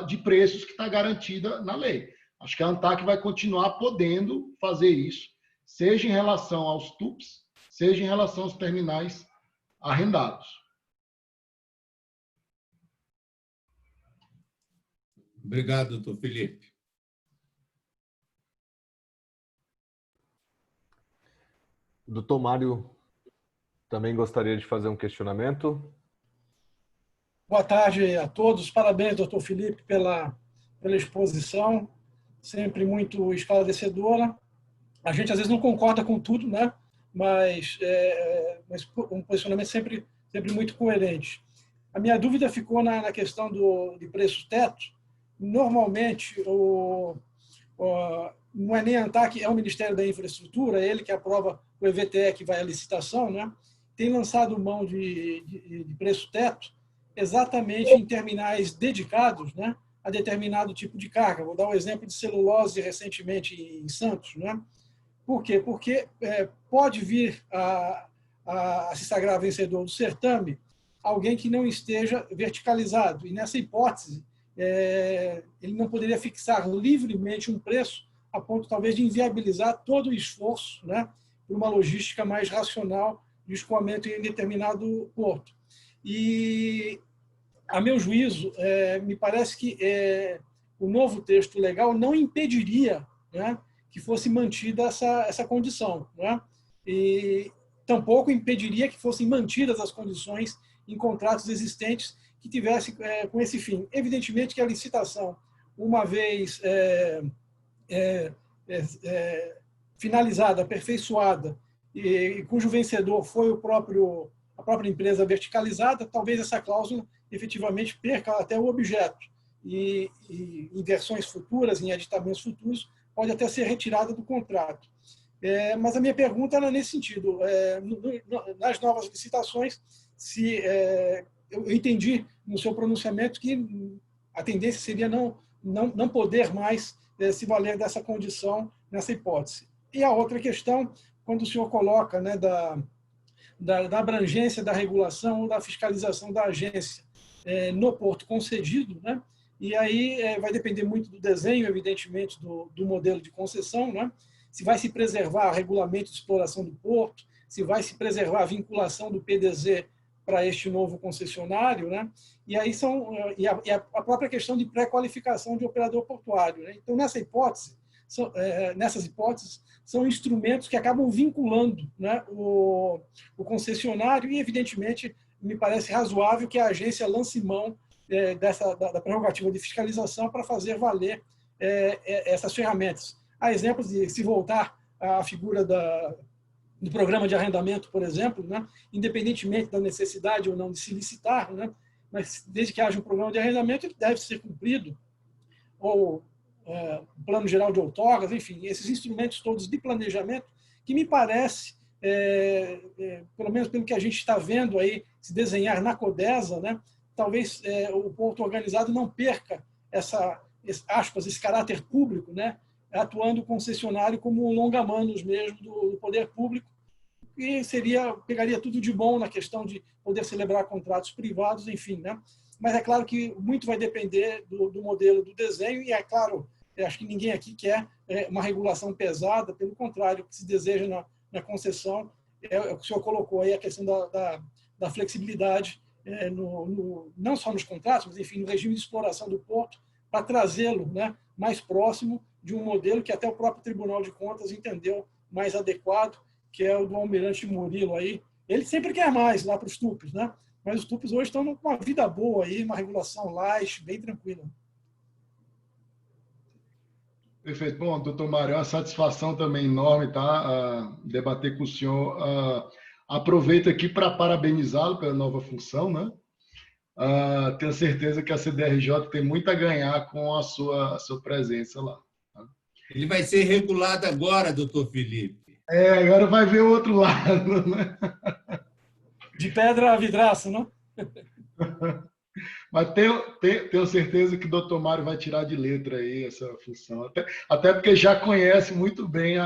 de preços que está garantida na lei. Acho que a ANTAQ vai continuar podendo fazer isso, seja em relação aos TUPs, seja em relação aos terminais arrendados.
Obrigado, doutor Felipe.
Doutor Mário também gostaria de fazer um questionamento.
Boa tarde a todos. Parabéns, doutor Felipe, pela exposição, sempre muito esclarecedora. A gente, às vezes, não concorda com tudo, né? Mas um posicionamento sempre muito coerente. A minha dúvida ficou na questão de preço teto, normalmente, não é nem a ANTAC, é o Ministério da Infraestrutura, é ele que aprova o EVTE que vai à licitação, né? Tem lançado mão de preço teto exatamente em terminais dedicados, né, a determinado tipo de carga. Vou dar um exemplo de celulose recentemente em Santos, né? Por quê? Porque pode vir a se sagrar vencedor do certame alguém que não esteja verticalizado. E nessa hipótese, ele não poderia fixar livremente um preço a ponto talvez de inviabilizar todo o esforço, né, por uma logística mais racional de escoamento em determinado porto. E, a meu juízo, me parece que o novo texto legal não impediria, né, que fosse mantida essa condição, né? E tampouco impediria que fossem mantidas as condições em contratos existentes que tivessem com esse fim. Evidentemente que a licitação, uma vez finalizada, aperfeiçoada, e cujo vencedor foi a própria empresa verticalizada, talvez essa cláusula efetivamente perca até o objeto. E em versões futuras, em editamentos futuros, pode até ser retirada do contrato. Mas a minha pergunta era nesse sentido. Nas novas licitações, eu entendi no seu pronunciamento que a tendência seria não poder mais se valer dessa condição nessa hipótese. E a outra questão, quando o senhor coloca, né, da abrangência da regulação ou da fiscalização da agência no porto concedido, né? E aí vai depender muito do desenho, evidentemente, do modelo de concessão, né? Se vai se preservar o regulamento de exploração do porto, se vai se preservar a vinculação do PDZ para este novo concessionário, né? E aí a própria questão de pré-qualificação de operador portuário, né? Então, nessas hipóteses, são instrumentos que acabam vinculando, né, o concessionário e, evidentemente, me parece razoável que a agência lance mão da prerrogativa de fiscalização para fazer valer essas ferramentas. Há exemplos de se voltar à figura do programa de arrendamento, por exemplo, né, independentemente da necessidade ou não de se licitar, né, mas desde que haja um programa de arrendamento, ele deve ser cumprido, ou plano geral de outorgas, enfim, esses instrumentos todos de planejamento, que me parece, pelo menos pelo que a gente está vendo aí se desenhar na CODESA, né, talvez o porto organizado não perca esse caráter público, né, atuando o concessionário como um longa-manos mesmo do poder público, e pegaria tudo de bom na questão de poder celebrar contratos privados, enfim, né? Mas é claro que muito vai depender do modelo do desenho, e é claro, acho que ninguém aqui quer uma regulação pesada, pelo contrário, o que se deseja na concessão é o que o senhor colocou aí, a questão da flexibilidade, não só nos contratos, mas enfim, no regime de exploração do porto, para trazê-lo, né, mais próximo de um modelo que até o próprio Tribunal de Contas entendeu mais adequado, que é o do almirante Murilo aí. Ele sempre quer mais lá para os tupes, né? Mas os tupes hoje estão com uma vida boa aí, uma regulação light, bem tranquila.
Perfeito. Bom, doutor Mário, é uma satisfação também enorme, tá? Debater com o senhor. Aproveito aqui para parabenizá-lo pela nova função, né? Tenho certeza que a CDRJ tem muito a ganhar com a sua presença lá. Tá?
Ele vai ser regulado agora, doutor Felipe.
Agora vai ver o outro lado, né?
De pedra a vidraça, não?
Mas tenho certeza que o doutor Mário vai tirar de letra aí essa função. Até porque já conhece muito bem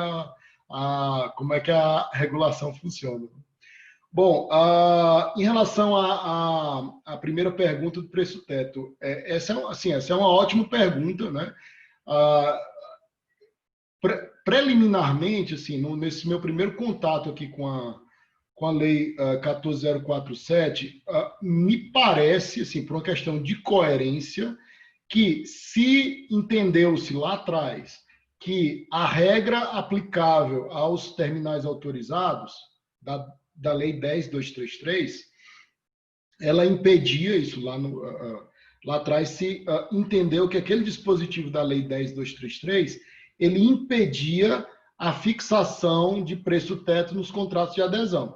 como é que a regulação funciona. Bom, em relação à primeira pergunta do preço teto, essa é uma ótima pergunta, né? Preliminarmente, assim, nesse meu primeiro contato aqui com a Lei 14.047, me parece, assim, por uma questão de coerência, que se entendeu-se lá atrás que a regra aplicável aos terminais autorizados da Lei 10.233, ela impedia isso lá atrás, se entendeu que aquele dispositivo da Lei 10.233 ele impedia a fixação de preço teto nos contratos de adesão.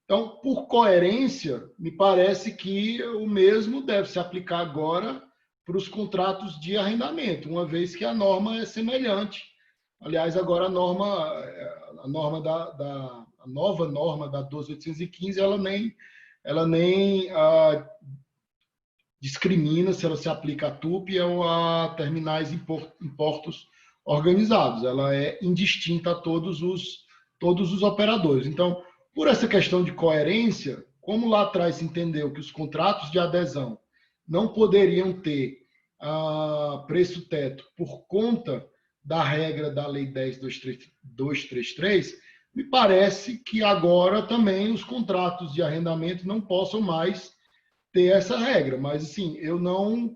Então, por coerência, me parece que o mesmo deve se aplicar agora para os contratos de arrendamento, uma vez que a norma é semelhante. Aliás, agora a nova norma da 12.815, ela nem discrimina se ela se aplica a TUP ou a terminais em portos organizados. Ela é indistinta a todos os operadores. Então, por essa questão de coerência, como lá atrás se entendeu que os contratos de adesão não poderiam ter preço teto por conta da regra da Lei 10.233, me parece que agora também os contratos de arrendamento não possam mais ter essa regra. Mas, assim, eu não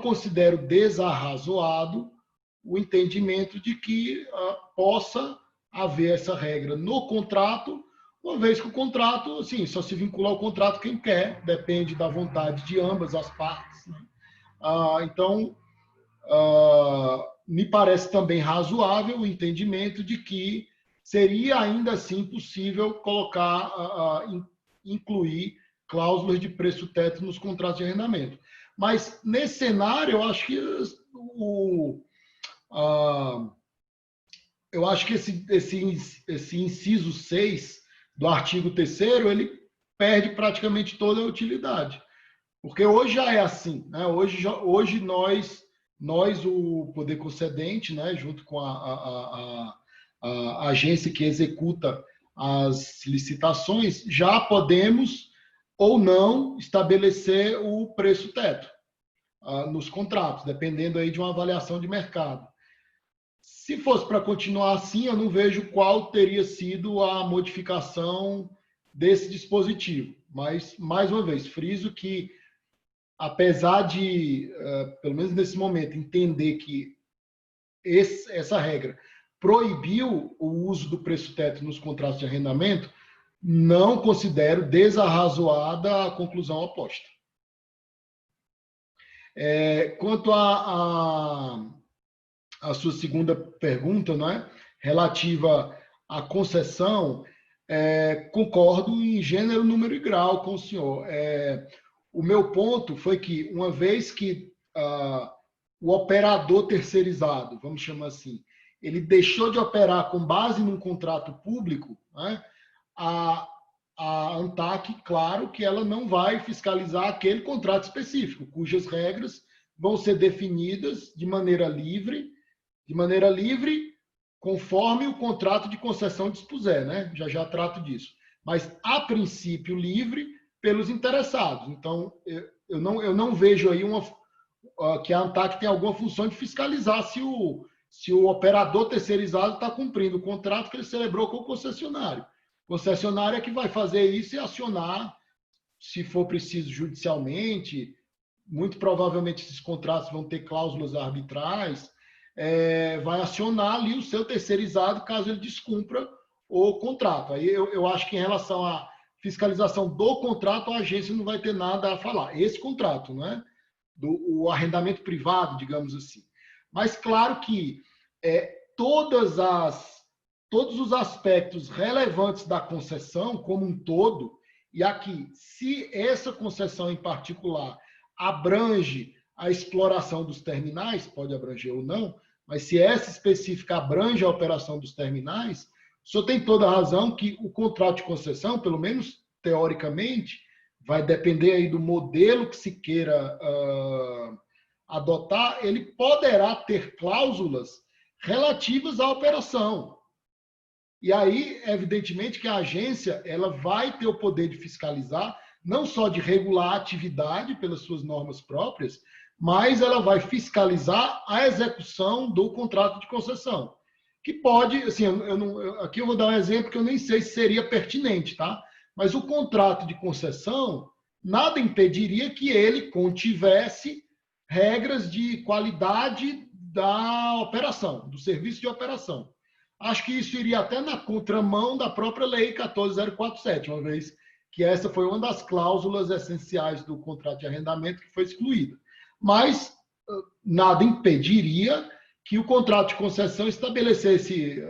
considero desarrazoado o entendimento de que possa haver essa regra no contrato, uma vez que o contrato, assim, só se vincula ao contrato quem quer, depende da vontade de ambas as partes, né? Então, me parece também razoável o entendimento de que seria ainda assim possível incluir cláusulas de preço teto nos contratos de arrendamento. Mas, nesse cenário, eu acho que esse inciso 6 do artigo 3º, ele perde praticamente toda a utilidade. Porque hoje já é assim, né? Hoje nós, o poder concedente, né, junto com a agência que executa as licitações, já podemos ou não estabelecer o preço teto nos contratos, dependendo aí de uma avaliação de mercado. Se fosse para continuar assim, eu não vejo qual teria sido a modificação desse dispositivo. Mas, mais uma vez, friso que, apesar de, pelo menos nesse momento, entender que essa regra proibiu o uso do preço teto nos contratos de arrendamento, não considero desarrazoada a conclusão oposta. Quanto a sua segunda pergunta, né, relativa à concessão, concordo em gênero, número e grau com o senhor. O meu ponto foi que, uma vez que o operador terceirizado, vamos chamar assim, ele deixou de operar com base num contrato público, né, a ANTAQ, claro que ela não vai fiscalizar aquele contrato específico, cujas regras vão ser definidas de maneira livre, conforme o contrato de concessão dispuser, né? Já trato disso. Mas, a princípio, livre pelos interessados. Então, eu não vejo aí que a ANTAQ tem alguma função de fiscalizar se o operador terceirizado está cumprindo o contrato que ele celebrou com o concessionário. O concessionário é que vai fazer isso e acionar, se for preciso, judicialmente. Muito provavelmente esses contratos vão ter cláusulas arbitrais. Vai acionar ali o seu terceirizado caso ele descumpra o contrato. Aí eu acho que, em relação à fiscalização do contrato, a agência não vai ter nada a falar. Esse contrato, né? O arrendamento privado, digamos assim. Mas, claro que todos os aspectos relevantes da concessão como um todo, e aqui, se essa concessão em particular abrange a exploração dos terminais, pode abranger ou não, mas se essa específica abrange a operação dos terminais, o senhor tem toda a razão que o contrato de concessão, pelo menos teoricamente, vai depender aí do modelo que se queira adotar, ele poderá ter cláusulas relativas à operação. E aí, evidentemente, que a agência ela vai ter o poder de fiscalizar, não só de regular a atividade pelas suas normas próprias, mas ela vai fiscalizar a execução do contrato de concessão. Que pode, assim, aqui eu vou dar um exemplo que eu nem sei se seria pertinente, tá? Mas o contrato de concessão, nada impediria que ele contivesse regras de qualidade da operação, do serviço de operação. Acho que isso iria até na contramão da própria Lei 14.047, uma vez que essa foi uma das cláusulas essenciais do contrato de arrendamento que foi excluída. Mas nada impediria que o contrato de concessão estabelecesse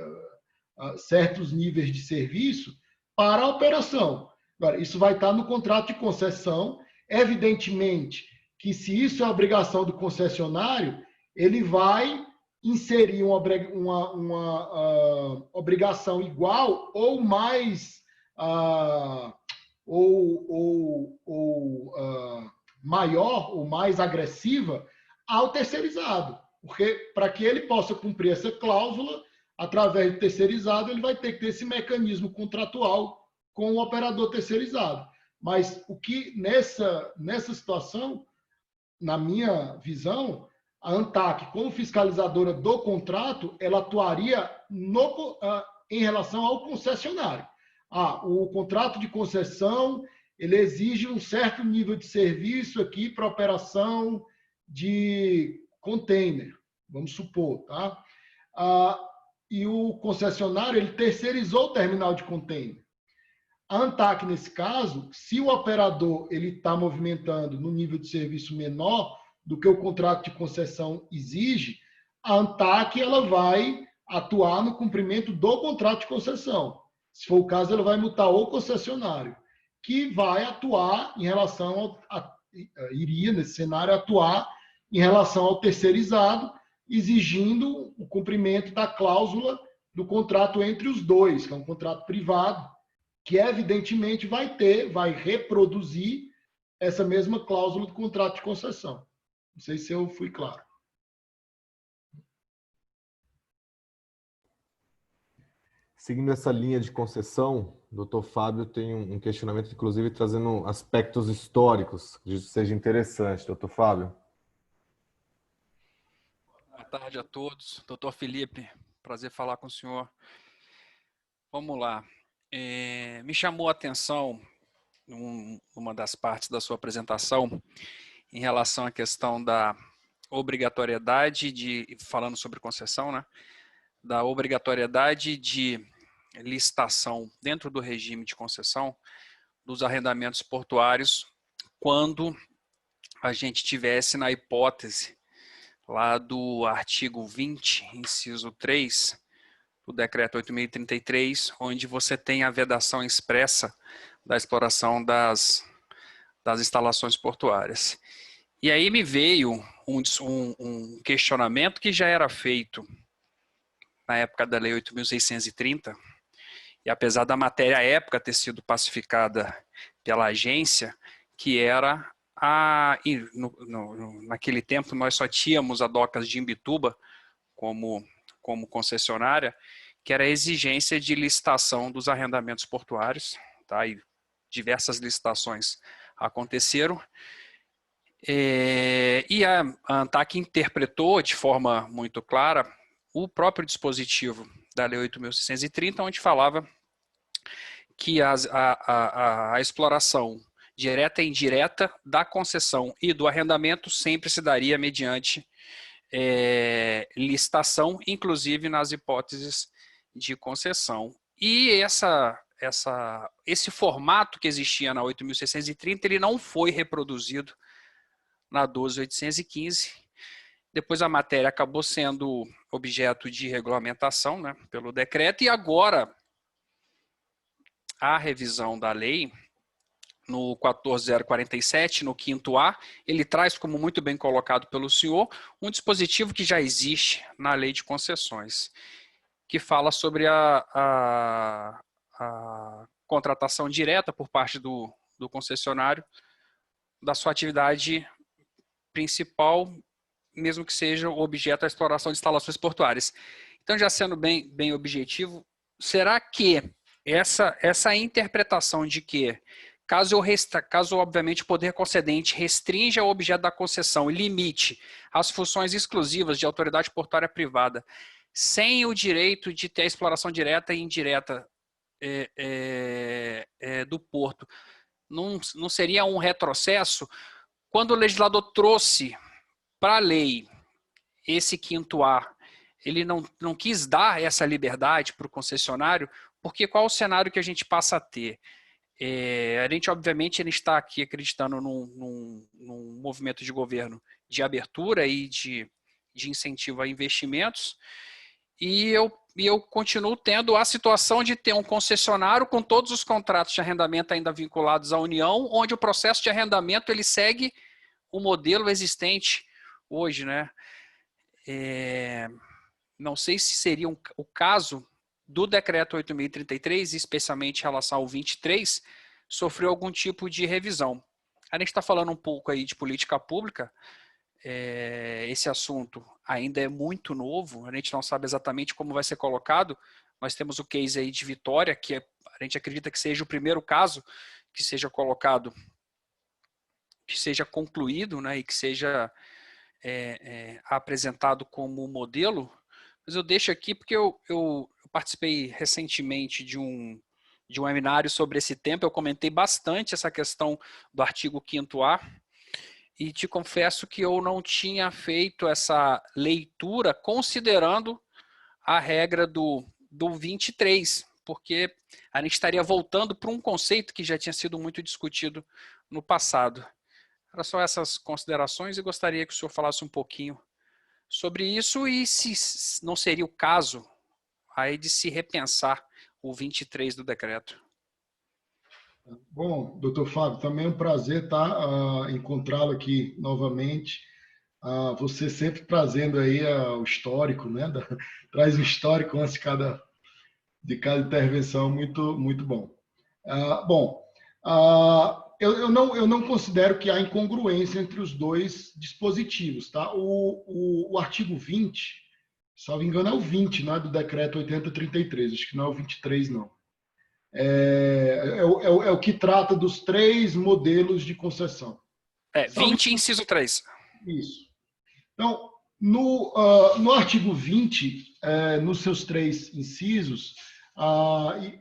certos níveis de serviço para a operação. Agora, isso vai estar no contrato de concessão. Evidentemente que se isso é obrigação do concessionário, ele vai inserir uma obrigação igual ou mais maior ou mais agressiva ao terceirizado. Porque para que ele possa cumprir essa cláusula, através do terceirizado, ele vai ter que ter esse mecanismo contratual com o operador terceirizado. Mas o que nessa situação, na minha visão, a ANTAQ, como fiscalizadora do contrato, ela atuaria em relação ao concessionário. O contrato de concessão, ele exige um certo nível de serviço aqui para operação de container, vamos supor, tá? E o concessionário, ele terceirizou o terminal de container. A ANTAQ, nesse caso, se o operador ele está movimentando no nível de serviço menor do que o contrato de concessão exige, a ANTAQ ela vai atuar no cumprimento do contrato de concessão. Se for o caso, ela vai multar o concessionário, que vai atuar em relação iria, nesse cenário, atuar em relação ao terceirizado, exigindo o cumprimento da cláusula do contrato entre os dois, que é um contrato privado, que evidentemente vai reproduzir essa mesma cláusula do contrato de concessão. Não sei se eu fui claro.
Seguindo essa linha de concessão, o doutor Fábio tem um questionamento, inclusive trazendo aspectos históricos, que seja interessante. Doutor Fábio.
Boa tarde a todos. Doutor Felipe, prazer falar com o senhor. Vamos lá. Me chamou a atenção uma das partes da sua apresentação em relação à questão da obrigatoriedade falando sobre concessão, né? Da obrigatoriedade de licitação dentro do regime de concessão dos arrendamentos portuários quando a gente tivesse na hipótese lá do artigo 20, inciso 3, do decreto 8.033, onde você tem a vedação expressa da exploração das instalações portuárias. E aí me veio um questionamento que já era feito na época da Lei 8.630, e apesar da matéria à época ter sido pacificada pela agência, que era naquele tempo nós só tínhamos a Docas de Imbituba como concessionária, que era a exigência de licitação dos arrendamentos portuários, tá? E diversas licitações aconteceram. E a ANTAQ interpretou de forma muito clara o próprio dispositivo da Lei 8.630, onde falava que a exploração direta e indireta da concessão e do arrendamento sempre se daria mediante licitação, inclusive nas hipóteses de concessão. E esse formato que existia na 8.630, ele não foi reproduzido na 12.815. Depois a matéria acabou sendo objeto de regulamentação, né, pelo decreto, e agora a revisão da lei, no 14.047, no 5º-A, ele traz, como muito bem colocado pelo senhor, um dispositivo que já existe na lei de concessões, que fala sobre a contratação direta por parte do concessionário da sua atividade principal, mesmo que seja o objeto da exploração de instalações portuárias. Então, já sendo bem objetivo, será que essa interpretação de que, caso obviamente o poder concedente restrinja o objeto da concessão e limite as funções exclusivas de autoridade portuária privada, sem o direito de ter a exploração direta e indireta do porto, não seria um retrocesso? Quando o legislador trouxe para a lei esse 5º-A, ele não quis dar essa liberdade para o concessionário, porque qual o cenário que a gente passa a ter? A gente, obviamente, está aqui acreditando num movimento de governo de abertura e de incentivo a investimentos, e eu continuo tendo a situação de ter um concessionário com todos os contratos de arrendamento ainda vinculados à União, onde o processo de arrendamento ele segue o modelo existente hoje, né? Não sei se seria o caso do decreto 8.033, especialmente em relação ao 23, sofreu algum tipo de revisão. A gente está falando um pouco aí de política pública, esse assunto ainda é muito novo, a gente não sabe exatamente como vai ser colocado. Nós temos o case aí de Vitória, que a gente acredita que seja o primeiro caso que seja colocado, que seja concluído, né, e que seja apresentado como modelo. Mas eu deixo aqui porque eu participei recentemente de um webinário sobre esse tema. Eu comentei bastante essa questão do artigo 5º-A e te confesso que eu não tinha feito essa leitura considerando a regra do 23, porque a gente estaria voltando para um conceito que já tinha sido muito discutido no passado. Eram só essas considerações e gostaria que o senhor falasse um pouquinho sobre isso e se não seria o caso aí de se repensar o 23 do decreto.
Bom, doutor Fábio, também é um prazer encontrá-lo aqui novamente. Você sempre trazendo aí o histórico, né? Traz o histórico antes de cada intervenção, muito, muito bom. Eu não considero que há incongruência entre os dois dispositivos. Tá? O artigo 20, se não me engano, é o 20, né, do decreto 8033, acho que não é o 23, não. É o que trata dos 3 modelos de concessão.
20, inciso 3.
Isso. Então, no artigo 20, nos seus 3 incisos,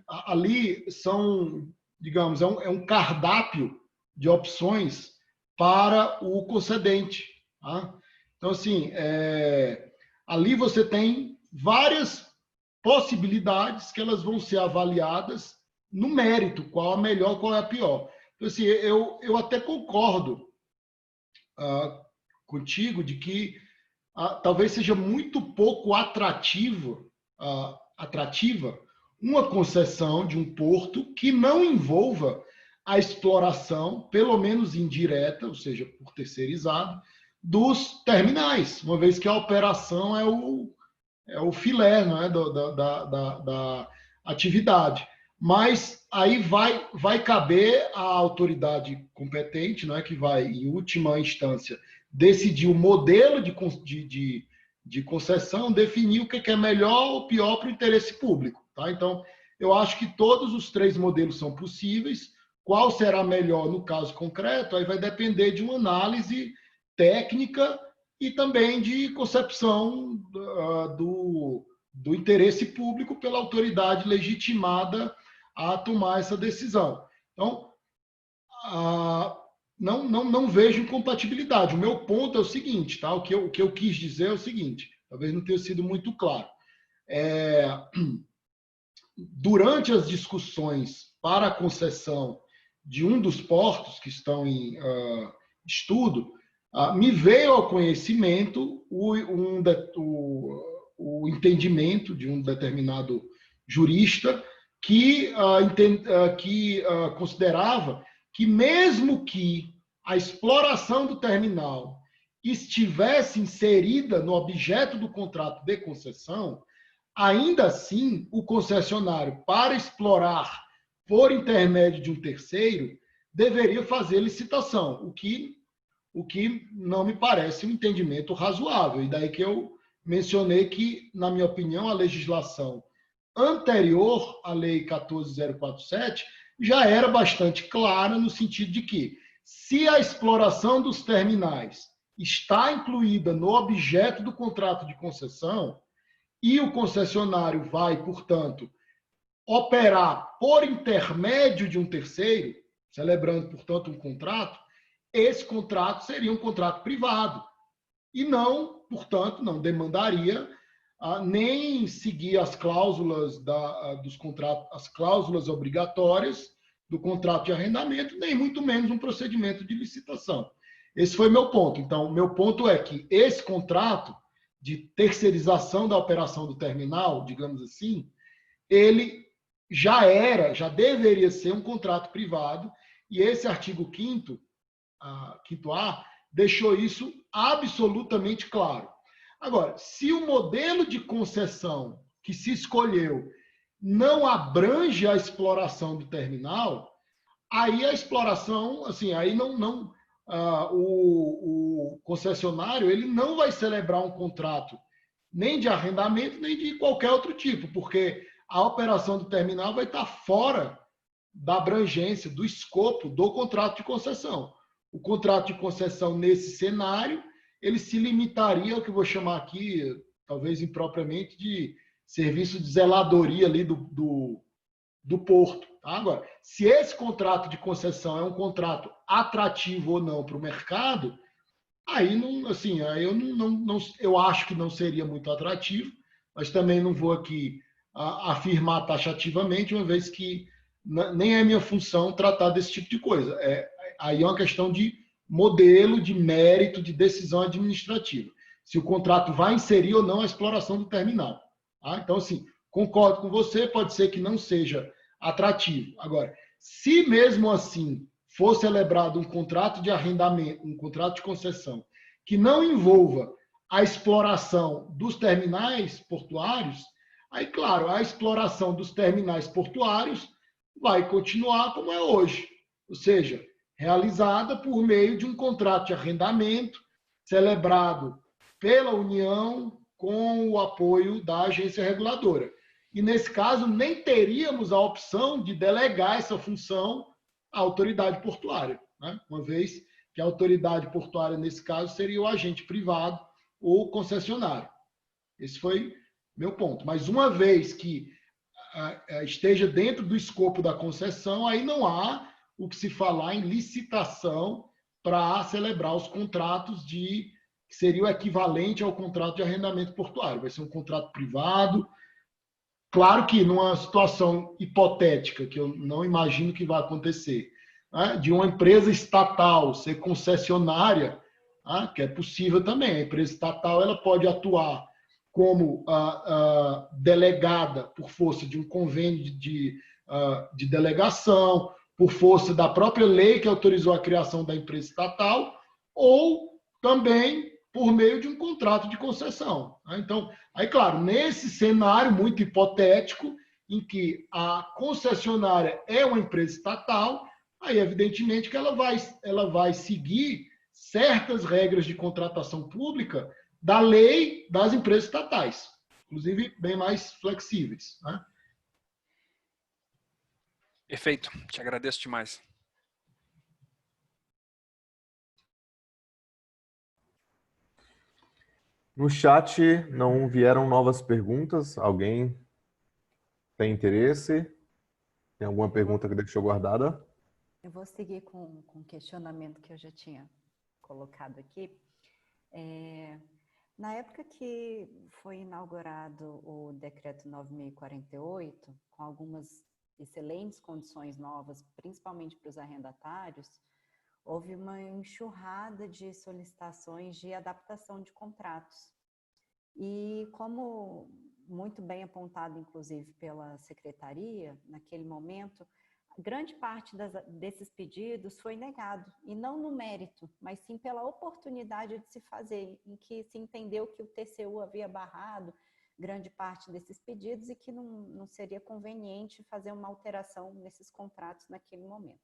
ali são, digamos, é um cardápio de opções para o concedente. Tá? Então, assim, ali você tem várias possibilidades que elas vão ser avaliadas no mérito, qual a melhor, qual é a pior. Então, assim, eu até concordo contigo de que talvez seja muito pouco atrativa uma concessão de um porto que não envolva a exploração, pelo menos indireta, ou seja, por terceirizado, dos terminais, uma vez que a operação é o filé, não é, da atividade. Mas aí vai caber à autoridade competente, não é, que vai, em última instância, decidir o modelo de concessão, definir o que é melhor ou pior para o interesse público. Tá? Então, eu acho que todos os 3 modelos são possíveis. Qual será melhor no caso concreto? Aí vai depender de uma análise técnica e também de concepção do interesse público pela autoridade legitimada a tomar essa decisão. Então, não vejo incompatibilidade. O meu ponto é o seguinte, tá? O que eu quis dizer é o seguinte, talvez não tenha sido muito claro. Durante as discussões para a concessão de um dos portos que estão em estudo, me veio ao conhecimento o entendimento de um determinado jurista que considerava que mesmo que a exploração do terminal estivesse inserida no objeto do contrato de concessão, ainda assim o concessionário, para explorar por intermédio de um terceiro, deveria fazer licitação, o que não me parece um entendimento razoável. E daí que eu mencionei que, na minha opinião, a legislação anterior à Lei 14.047 já era bastante clara no sentido de que, se a exploração dos terminais está incluída no objeto do contrato de concessão e o concessionário vai, portanto, operar por intermédio de um terceiro, celebrando, portanto, um contrato, esse contrato seria um contrato privado e não, portanto, não demandaria nem seguir as cláusulas dos contratos, as cláusulas obrigatórias do contrato de arrendamento, nem muito menos um procedimento de licitação. Esse foi meu ponto. Então, meu ponto é que esse contrato de terceirização da operação do terminal, digamos assim, ele já deveria ser um contrato privado, e esse artigo 5º-A deixou isso absolutamente claro. Agora, se o modelo de concessão que se escolheu não abrange a exploração do terminal, aí a exploração, assim, aí o concessionário ele não vai celebrar um contrato nem de arrendamento, nem de qualquer outro tipo, porque a operação do terminal vai estar fora da abrangência, do escopo do contrato de concessão. O contrato de concessão, nesse cenário, ele se limitaria ao que eu vou chamar aqui, talvez impropriamente, de serviço de zeladoria ali do porto. Tá? Agora, se esse contrato de concessão é um contrato atrativo ou não para o mercado, aí não, assim, aí eu acho que não seria muito atrativo, mas também não vou aqui afirmar taxativamente, uma vez que nem é minha função tratar desse tipo de coisa. Aí é uma questão de modelo, de mérito, de decisão administrativa. Se o contrato vai inserir ou não a exploração do terminal. Tá? Então, assim, concordo com você, pode ser que não seja atrativo. Agora, se mesmo assim for celebrado um contrato de arrendamento, um contrato de concessão, que não envolva a exploração dos terminais portuários, aí, claro, a exploração dos terminais portuários vai continuar como é hoje. Ou seja, realizada por meio de um contrato de arrendamento celebrado pela União com o apoio da agência reguladora. E, nesse caso, nem teríamos a opção de delegar essa função à autoridade portuária, né? Uma vez que a autoridade portuária, nesse caso, seria o agente privado ou concessionário. Esse foi meu ponto. Mas, uma vez que esteja dentro do escopo da concessão, aí não há o que se falar em licitação para celebrar os contratos que seria o equivalente ao contrato de arrendamento portuário. Vai ser um contrato privado. Claro que numa situação hipotética, que eu não imagino que vai acontecer, né, de uma empresa estatal ser concessionária, que é possível também. A empresa estatal ela pode atuar como delegada por força de um convênio de delegação, por força da própria lei que autorizou a criação da empresa estatal, ou também por meio de um contrato de concessão. Então, aí, claro, nesse cenário muito hipotético, em que a concessionária é uma empresa estatal, aí, evidentemente, que ela vai seguir certas regras de contratação pública da lei das empresas estatais, inclusive bem mais flexíveis, né?
Perfeito, te agradeço demais.
No chat não vieram novas perguntas. Alguém tem interesse? Tem alguma pergunta que deixou guardada?
Eu vou seguir com o questionamento que eu já tinha colocado aqui. Na época que foi inaugurado o Decreto 9.048, com algumas excelentes condições novas, principalmente para os arrendatários, houve uma enxurrada de solicitações de adaptação de contratos. E como muito bem apontado, inclusive, pela secretaria, naquele momento, grande parte desses pedidos foi negado, e não no mérito, mas sim pela oportunidade de se fazer, em que se entendeu que o TCU havia barrado grande parte desses pedidos e que não seria conveniente fazer uma alteração nesses contratos naquele momento.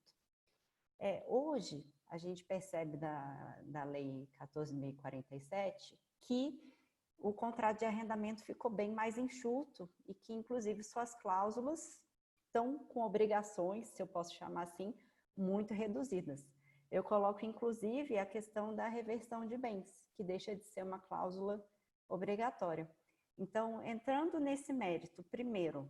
Hoje, a gente percebe da Lei 14.047 que o contrato de arrendamento ficou bem mais enxuto e que, inclusive, suas cláusulas estão com obrigações, se eu posso chamar assim, muito reduzidas. Eu coloco, inclusive, a questão da reversão de bens, que deixa de ser uma cláusula obrigatória. Então, entrando nesse mérito, primeiro,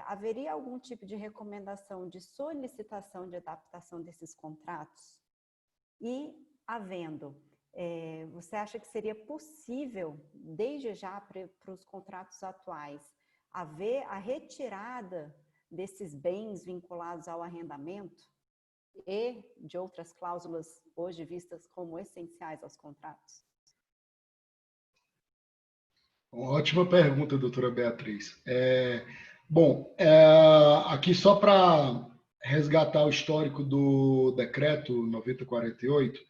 haveria algum tipo de recomendação de solicitação de adaptação desses contratos? E, havendo, você acha que seria possível, desde já para os contratos atuais, haver a retirada desses bens vinculados ao arrendamento e de outras cláusulas hoje vistas como essenciais aos contratos?
Ótima pergunta, doutora Beatriz. Aqui só para resgatar o histórico do decreto 9048,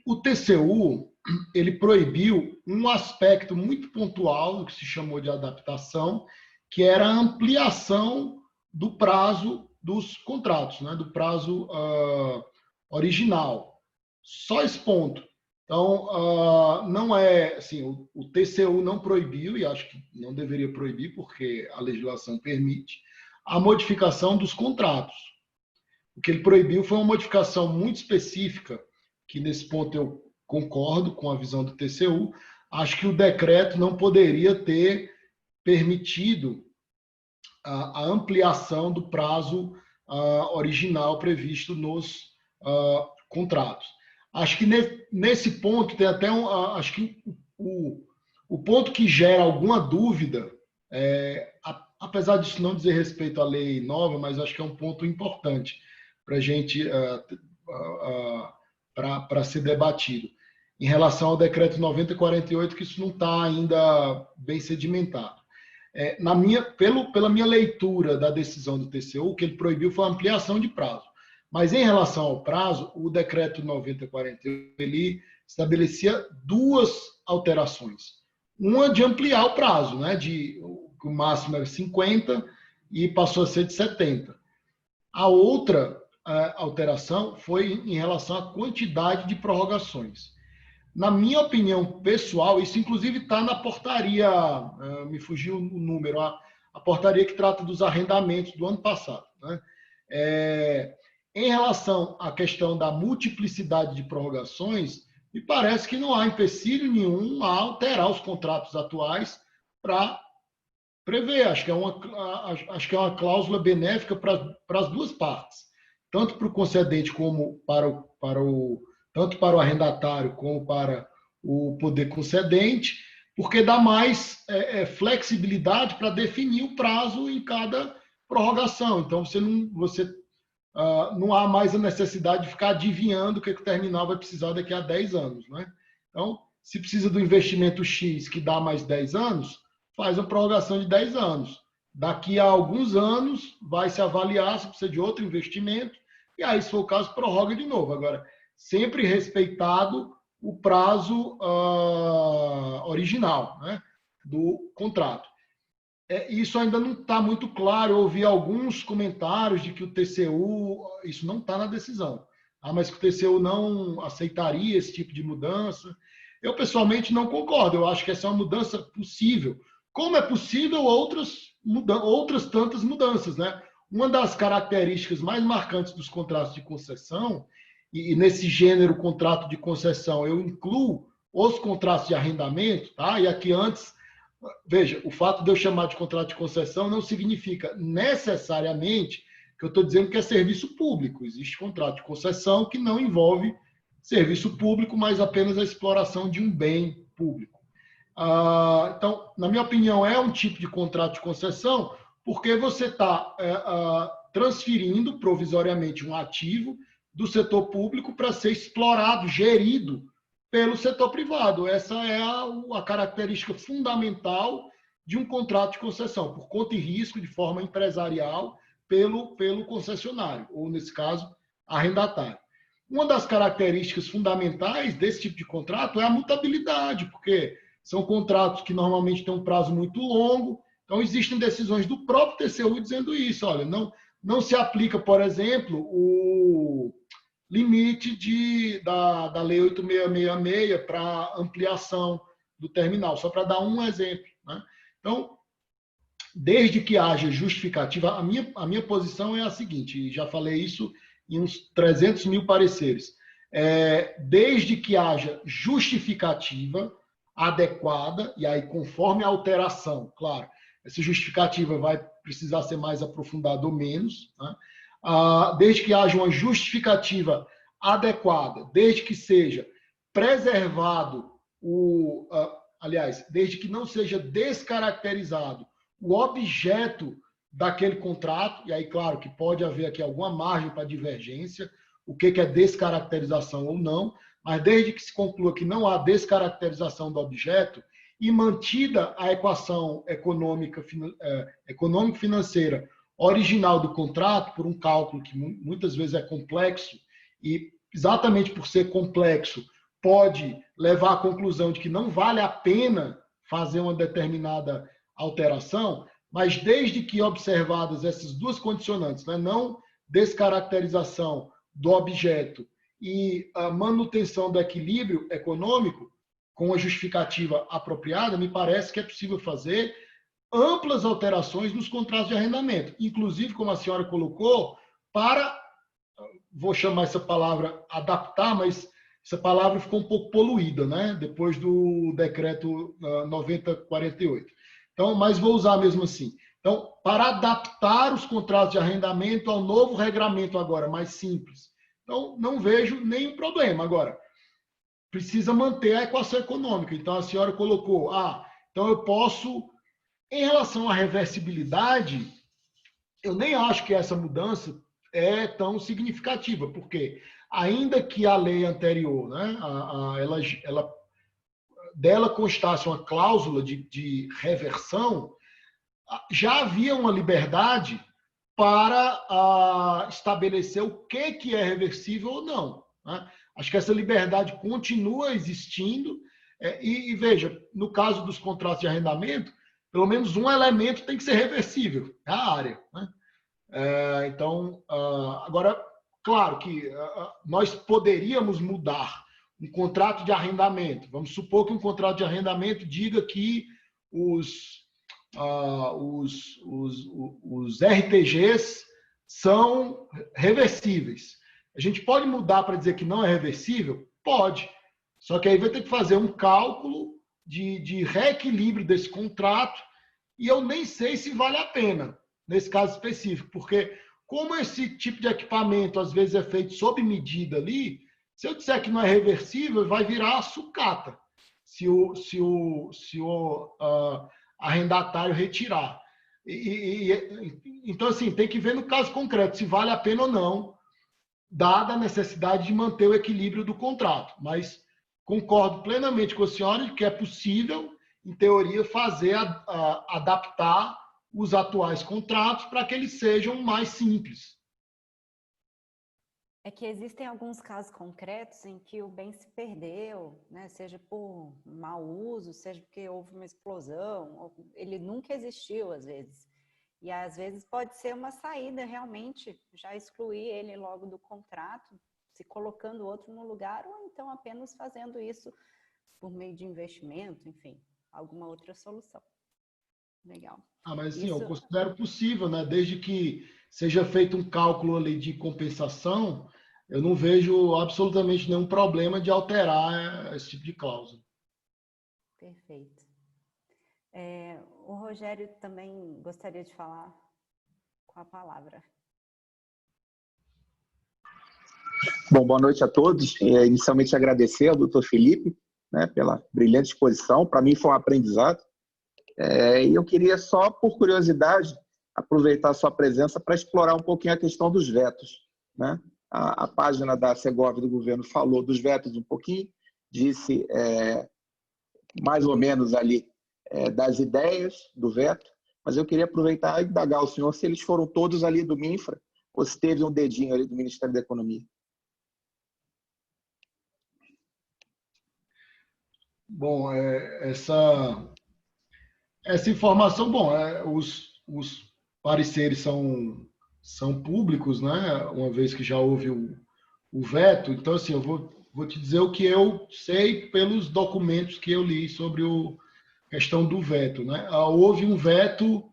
O TCU ele proibiu um aspecto muito pontual do que se chamou de adaptação, que era a ampliação do prazo dos contratos, né, do prazo original. Só esse ponto. Então, não é assim, o TCU não proibiu, e acho que não deveria proibir, porque a legislação permite, a modificação dos contratos. O que ele proibiu foi uma modificação muito específica, que nesse ponto eu concordo com a visão do TCU. Acho que o decreto não poderia ter permitido a ampliação do prazo original previsto nos contratos. Acho que nesse ponto tem até acho que o ponto que gera alguma dúvida, apesar disso não dizer respeito à lei nova, mas acho que é um ponto importante para a gente para ser debatido em relação ao decreto 9048, que isso não está ainda bem sedimentado. Pela minha leitura da decisão do TCU, o que ele proibiu foi a ampliação de prazo. Mas em relação ao prazo, o decreto 9048 ele estabelecia duas alterações. Uma de ampliar o prazo, né, o máximo era 50 e passou a ser de 70. A outra alteração foi em relação à quantidade de prorrogações. Na minha opinião pessoal, isso inclusive está na portaria, me fugiu o número, a portaria que trata dos arrendamentos do ano passado, né? Em relação à questão da multiplicidade de prorrogações, me parece que não há empecilho nenhum a alterar os contratos atuais para prever. Acho que é uma cláusula benéfica para as duas partes, tanto para o concedente como tanto para o arrendatário como para o poder concedente, porque dá mais flexibilidade para definir o prazo em cada prorrogação. Então, não há mais a necessidade de ficar adivinhando o que o terminal vai precisar daqui a 10 anos. Né? Então, se precisa do investimento X que dá mais 10 anos, faz uma prorrogação de 10 anos. Daqui a alguns anos, vai se avaliar se precisa de outro investimento, e aí, se for o caso, prorroga de novo. Agora, sempre respeitado o prazo original, né, do contrato. Isso ainda não está muito claro. Eu ouvi alguns comentários de que o TCU, isso não está na decisão, mas que o TCU não aceitaria esse tipo de mudança. Eu, pessoalmente, não concordo. Eu acho que essa é uma mudança possível. Como é possível outras tantas mudanças, né? Uma das características mais marcantes dos contratos de concessão, e nesse gênero contrato de concessão eu incluo os contratos de arrendamento, tá? E aqui antes, veja, o fato de eu chamar de contrato de concessão não significa necessariamente que eu estou dizendo que é serviço público. Existe contrato de concessão que não envolve serviço público, mas apenas a exploração de um bem público. Então, na minha opinião, é um tipo de contrato de concessão porque você está transferindo provisoriamente um ativo do setor público para ser explorado, gerido pelo setor privado. Essa é a característica fundamental de um contrato de concessão, por conta e risco, de forma empresarial, pelo concessionário, ou, nesse caso, arrendatário. Uma das características fundamentais desse tipo de contrato é a mutabilidade, porque são contratos que normalmente têm um prazo muito longo. Então, existem decisões do próprio TCU dizendo isso. Olha, não se aplica, por exemplo, o limite da Lei 8666 para ampliação do terminal, só para dar um exemplo. Né? Então, desde que haja justificativa, a minha posição é a seguinte, e já falei isso em uns 300 mil pareceres, desde que haja justificativa adequada, e aí conforme a alteração, claro, essa justificativa vai precisar ser mais aprofundada ou menos, né? Desde que haja uma justificativa adequada, desde que seja preservado desde que não seja descaracterizado o objeto daquele contrato, e aí, claro, que pode haver aqui alguma margem para divergência, o que é descaracterização ou não, mas desde que se conclua que não há descaracterização do objeto e mantida a equação econômico-financeira original do contrato, por um cálculo que muitas vezes é complexo e exatamente por ser complexo, pode levar à conclusão de que não vale a pena fazer uma determinada alteração, mas desde que observadas essas duas condicionantes, né, não descaracterização do objeto e a manutenção do equilíbrio econômico, com a justificativa apropriada, me parece que é possível fazer amplas alterações nos contratos de arrendamento, inclusive, como a senhora colocou, para, vou chamar essa palavra adaptar, mas essa palavra ficou um pouco poluída, né? Depois do decreto 9048. Então, mas vou usar mesmo assim. Então, para adaptar os contratos de arrendamento ao novo regramento agora, mais simples. Então, não vejo nenhum problema. Agora, precisa manter a equação econômica. Então, a senhora colocou, então eu posso, em relação à reversibilidade, eu nem acho que essa mudança é tão significativa, porque ainda que a lei anterior, né, dela constasse uma cláusula de reversão, já havia uma liberdade para estabelecer o que é reversível ou não, né? Acho que essa liberdade continua existindo e veja, no caso dos contratos de arrendamento, pelo menos um elemento tem que ser reversível, é a área, né? Então, agora, claro que nós poderíamos mudar um contrato de arrendamento. Vamos supor que um contrato de arrendamento diga que os RTGs são reversíveis. A gente pode mudar para dizer que não é reversível? Pode. Só que aí vai ter que fazer um cálculo de reequilíbrio desse contrato e eu nem sei se vale a pena nesse caso específico, porque como esse tipo de equipamento às vezes é feito sob medida ali, se eu disser que não é reversível, vai virar sucata se o arrendatário retirar. Então, assim, tem que ver no caso concreto se vale a pena ou não, dada a necessidade de manter o equilíbrio do contrato. Mas concordo plenamente com a senhora de que é possível, em teoria, adaptar os atuais contratos para que eles sejam mais simples.
É que existem alguns casos concretos em que o bem se perdeu, né? Seja por mau uso, seja porque houve uma explosão, ou ele nunca existiu às vezes. E às vezes pode ser uma saída realmente, já excluir ele logo do contrato, se colocando outro no lugar, ou então apenas fazendo isso por meio de investimento, enfim, alguma outra solução. Legal.
Mas assim, eu considero possível, né? Desde que seja feito um cálculo ali de compensação, eu não vejo absolutamente nenhum problema de alterar esse tipo de cláusula.
Perfeito. O Rogério também gostaria de falar com a palavra.
Bom, boa noite a todos. Inicialmente agradecer ao Dr. Felipe, né, pela brilhante exposição. Para mim foi um aprendizado. E eu queria só, por curiosidade, aproveitar a sua presença para explorar um pouquinho a questão dos vetos, né? A página da Segov do governo falou dos vetos um pouquinho, disse mais ou menos ali das ideias do veto, mas eu queria aproveitar e indagar ao senhor se eles foram todos ali do MINFRA ou se teve um dedinho ali do Ministério da Economia.
Bom, essa informação, os pareceres são públicos, né? Uma vez que já houve o veto. Então, assim, eu vou te dizer o que eu sei pelos documentos que eu li sobre a questão do veto, né? Houve um veto,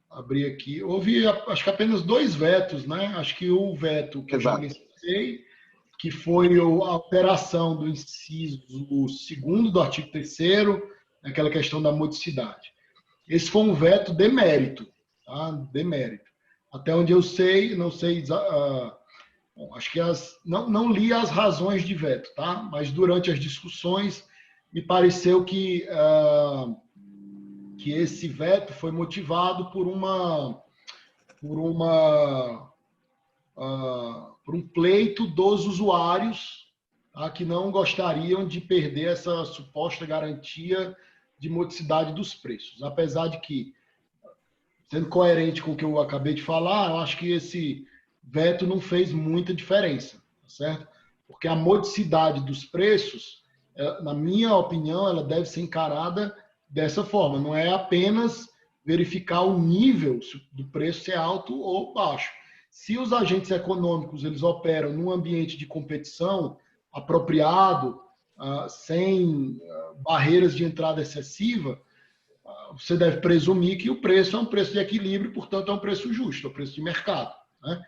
abri aqui, houve acho que apenas 2 vetos, né? Acho que o veto que eu já mencionei, que foi a alteração do inciso 2º do artigo 3º, aquela questão da modicidade. Esse foi um veto de mérito, tá? De mérito. Até onde eu sei, não sei, acho que não li as razões de veto, tá? Mas durante as discussões me pareceu que esse veto foi motivado por um pleito dos usuários, tá? Que não gostariam de perder essa suposta garantia de modicidade dos preços. Apesar de que, sendo coerente com o que eu acabei de falar, eu acho que esse veto não fez muita diferença. certo? Porque a modicidade dos preços, na minha opinião, ela deve ser encarada dessa forma. Não é apenas verificar o nível do preço ser alto ou baixo. Se os agentes econômicos eles operam num ambiente de competição apropriado, sem barreiras de entrada excessiva, você deve presumir que o preço é um preço de equilíbrio, portanto é um preço justo, é um preço de mercado, né?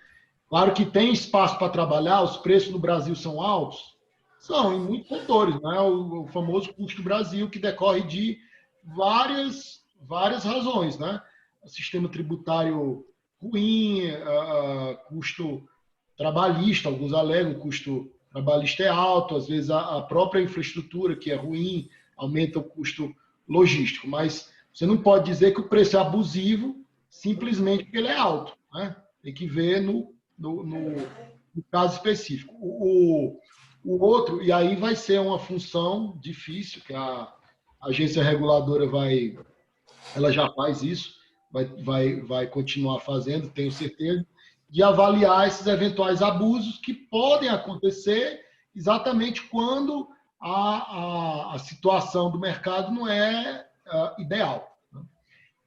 Claro que tem espaço para trabalhar, os preços no Brasil são altos? São, em muitos setores, né? O famoso custo Brasil, que decorre de várias razões, né? O sistema tributário ruim, custo trabalhista, alguns alegam o custo trabalhista é alto, às vezes a própria infraestrutura, que é ruim, aumenta o custo logístico, mas você não pode dizer que o preço é abusivo simplesmente porque ele é alto, né? Tem que ver no caso específico. O outro, e aí vai ser uma função difícil, que a agência reguladora ela já faz isso, vai continuar fazendo, tenho certeza, de avaliar esses eventuais abusos que podem acontecer exatamente quando a situação do mercado não é ideal.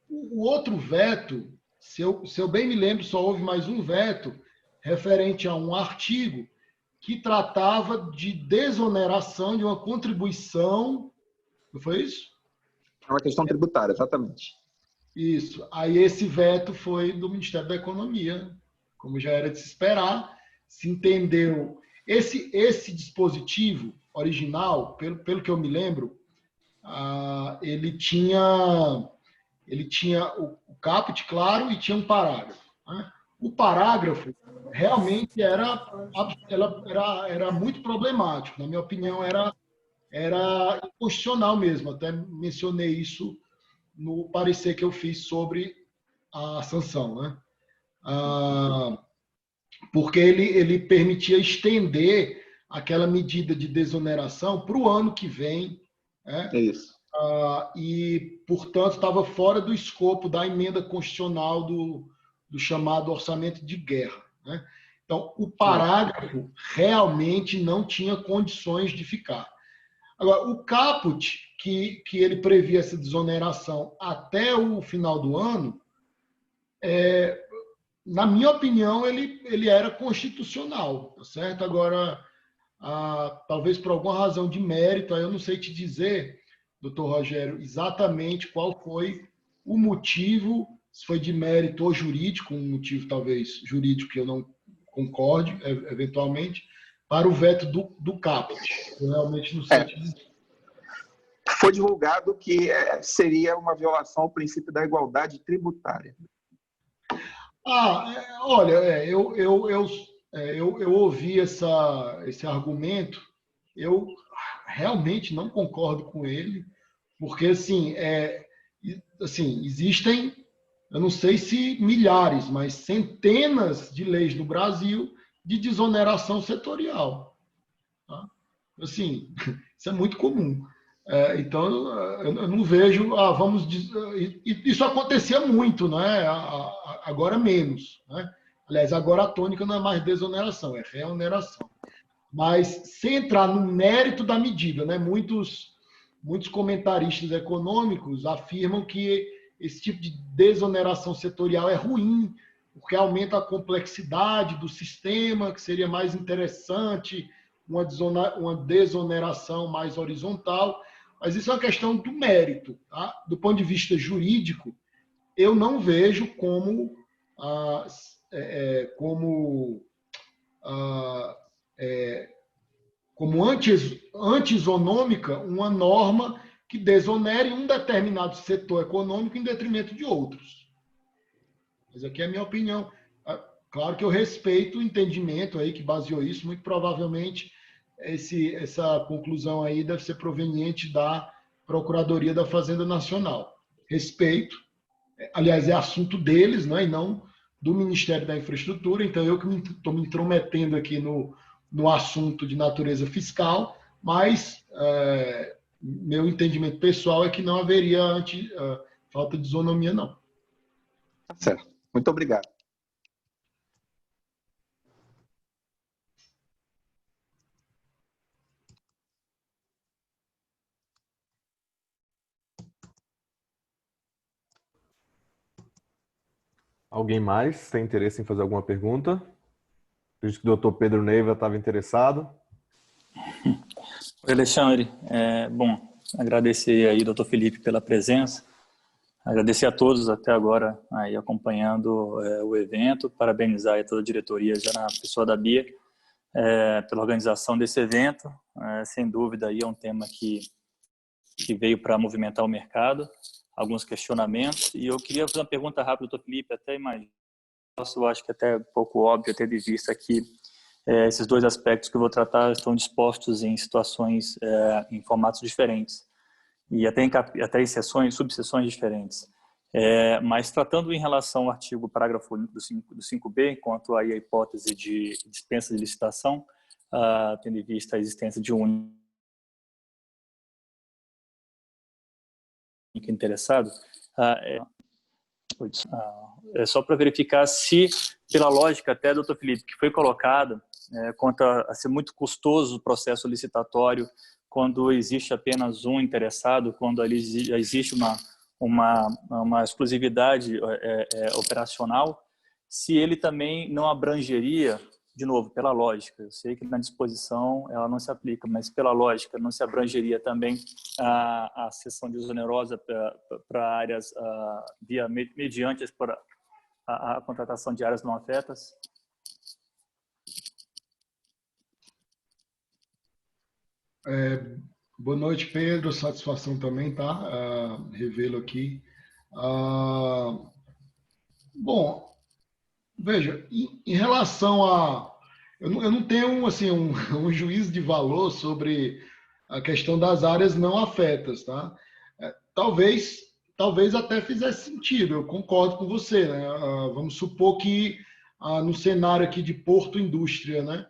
O outro veto, se eu bem me lembro, só houve mais um veto referente a um artigo que tratava de desoneração de uma contribuição. Não foi isso?
É uma questão tributária, exatamente.
Isso. Aí esse veto foi do Ministério da Economia, como já era de se esperar. Se entendeu. Esse dispositivo original, pelo que eu me lembro, ele tinha o caput, claro, e tinha um parágrafo, né? O parágrafo realmente era muito problemático. Na minha opinião, era inconstitucional mesmo. Até mencionei isso no parecer que eu fiz sobre a sanção, né? Porque ele permitia estender aquela medida de desoneração para o ano que vem, né?
É isso.
E, portanto, estava fora do escopo da emenda constitucional do chamado orçamento de guerra, né? Então, o parágrafo realmente não tinha condições de ficar. Agora, o caput, que ele previa essa desoneração até o final do ano, na minha opinião, ele era constitucional, tá certo? Agora, talvez por alguma razão de mérito, aí eu não sei te dizer, doutor Rogério, exatamente qual foi o motivo, se foi de mérito ou jurídico, um motivo talvez jurídico que eu não concorde, eventualmente, para o veto do caput. Eu realmente não sei te dizer.
Foi divulgado que seria uma violação ao princípio da igualdade tributária.
Olha, eu ouvi esse argumento, eu realmente não concordo com ele, porque assim, existem, eu não sei se milhares, mas centenas de leis no Brasil de desoneração setorial. Tá? Assim, isso é muito comum. Então, eu não vejo, isso acontecia muito, né? Agora menos, né? Aliás, agora a tônica não é mais desoneração, é reoneração. Mas sem entrar no mérito da medida, né? Muitos comentaristas econômicos afirmam que esse tipo de desoneração setorial é ruim, porque aumenta a complexidade do sistema, que seria mais interessante uma desoneração mais horizontal. Mas isso é uma questão do mérito. Tá? Do ponto de vista jurídico, eu não vejo como anti-isonômica uma norma que desonere um determinado setor econômico em detrimento de outros. Mas aqui é a minha opinião. Claro que eu respeito o entendimento aí que baseou isso, muito provavelmente essa conclusão aí deve ser proveniente da Procuradoria da Fazenda Nacional. Respeito, aliás, é assunto deles, né, e não do Ministério da Infraestrutura, então eu que estou me intrometendo aqui no assunto de natureza fiscal, mas meu entendimento pessoal é que não haveria falta de isonomia, não.
Tá certo. Muito obrigado.
Alguém mais tem interesse em fazer alguma pergunta? Acredito que o doutor Pedro Neiva estava interessado.
Oi, Alexandre. Bom, agradecer aí, doutor Felipe, pela presença. Agradecer a todos até agora aí acompanhando o evento. Parabenizar aí toda a diretoria, já na pessoa da Bia, pela organização desse evento. Sem dúvida, aí é um tema que veio para movimentar o mercado. Alguns questionamentos. E eu queria fazer uma pergunta rápida, doutor Felipe, até imagino. Eu acho que até um pouco óbvio, ter de vista que esses dois aspectos que eu vou tratar estão dispostos em situações, em formatos diferentes e até em sessões, subseções diferentes. Mas tratando em relação ao artigo parágrafo único do 5B, quanto aí a hipótese de dispensa de licitação, tendo em vista a existência de um único interessado, é só para verificar se, pela lógica até, doutor Felipe, que foi colocada, quanto a ser muito custoso o processo licitatório, quando existe apenas um interessado, quando ali já existe uma exclusividade operacional, se ele também não abrangeria, de novo, pela lógica, eu sei que na disposição ela não se aplica, mas pela lógica não se abrangeria também a cessão de uso onerosa para áreas mediante a contratação de áreas não afetas?
Boa noite, Pedro. Satisfação também, tá? Revê-lo aqui. Bom, veja, em relação a... Eu não tenho assim, um juízo de valor sobre a questão das áreas não afetas, tá? Talvez até fizesse sentido, eu concordo com você, né? Vamos supor que no cenário aqui de porto indústria, né?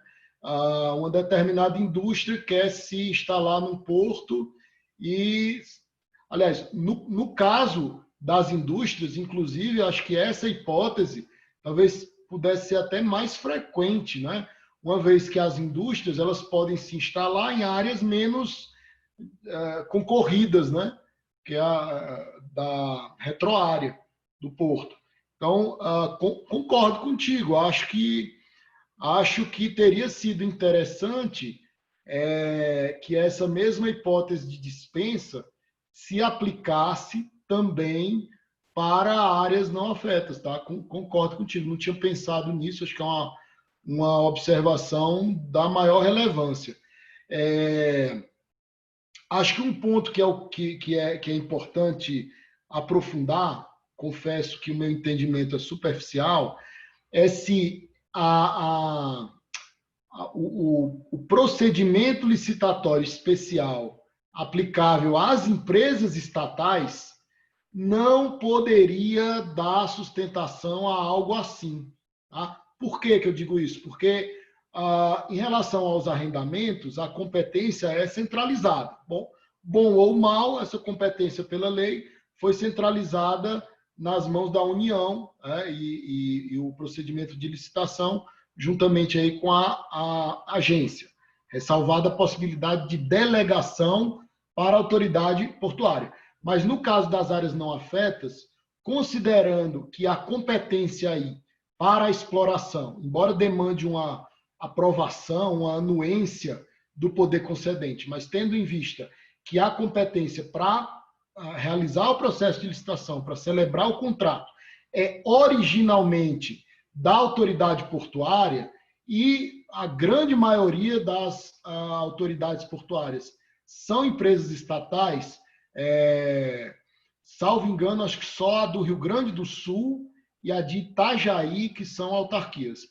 Uma determinada indústria quer se instalar num porto e, aliás, no caso das indústrias, inclusive, acho que essa hipótese talvez pudesse ser até mais frequente, né? Uma vez que as indústrias elas podem se instalar em áreas menos concorridas, né? Que é da retroárea do porto. Então, concordo contigo, acho que teria sido interessante que essa mesma hipótese de dispensa se aplicasse também para áreas não afetas, tá? Concordo contigo, não tinha pensado nisso, acho que é uma observação da maior relevância. Acho que um ponto que é importante aprofundar, confesso que o meu entendimento é superficial, é se o procedimento licitatório especial aplicável às empresas estatais não poderia dar sustentação a algo assim. Tá? Por que eu digo isso? Porque, em relação aos arrendamentos, a competência é centralizada. Bom ou mal, essa competência pela lei foi centralizada nas mãos da União, e o procedimento de licitação juntamente aí com a agência, ressalvada a possibilidade de delegação para a autoridade portuária. Mas no caso das áreas não afetas, considerando que a competência aí para a exploração, embora demande uma aprovação, uma anuência do poder concedente, mas tendo em vista que a competência para realizar o processo de licitação, para celebrar o contrato, é originalmente da autoridade portuária, e a grande maioria das autoridades portuárias são empresas estatais, salvo engano, acho que só a do Rio Grande do Sul e a de Itajaí, que são autarquias.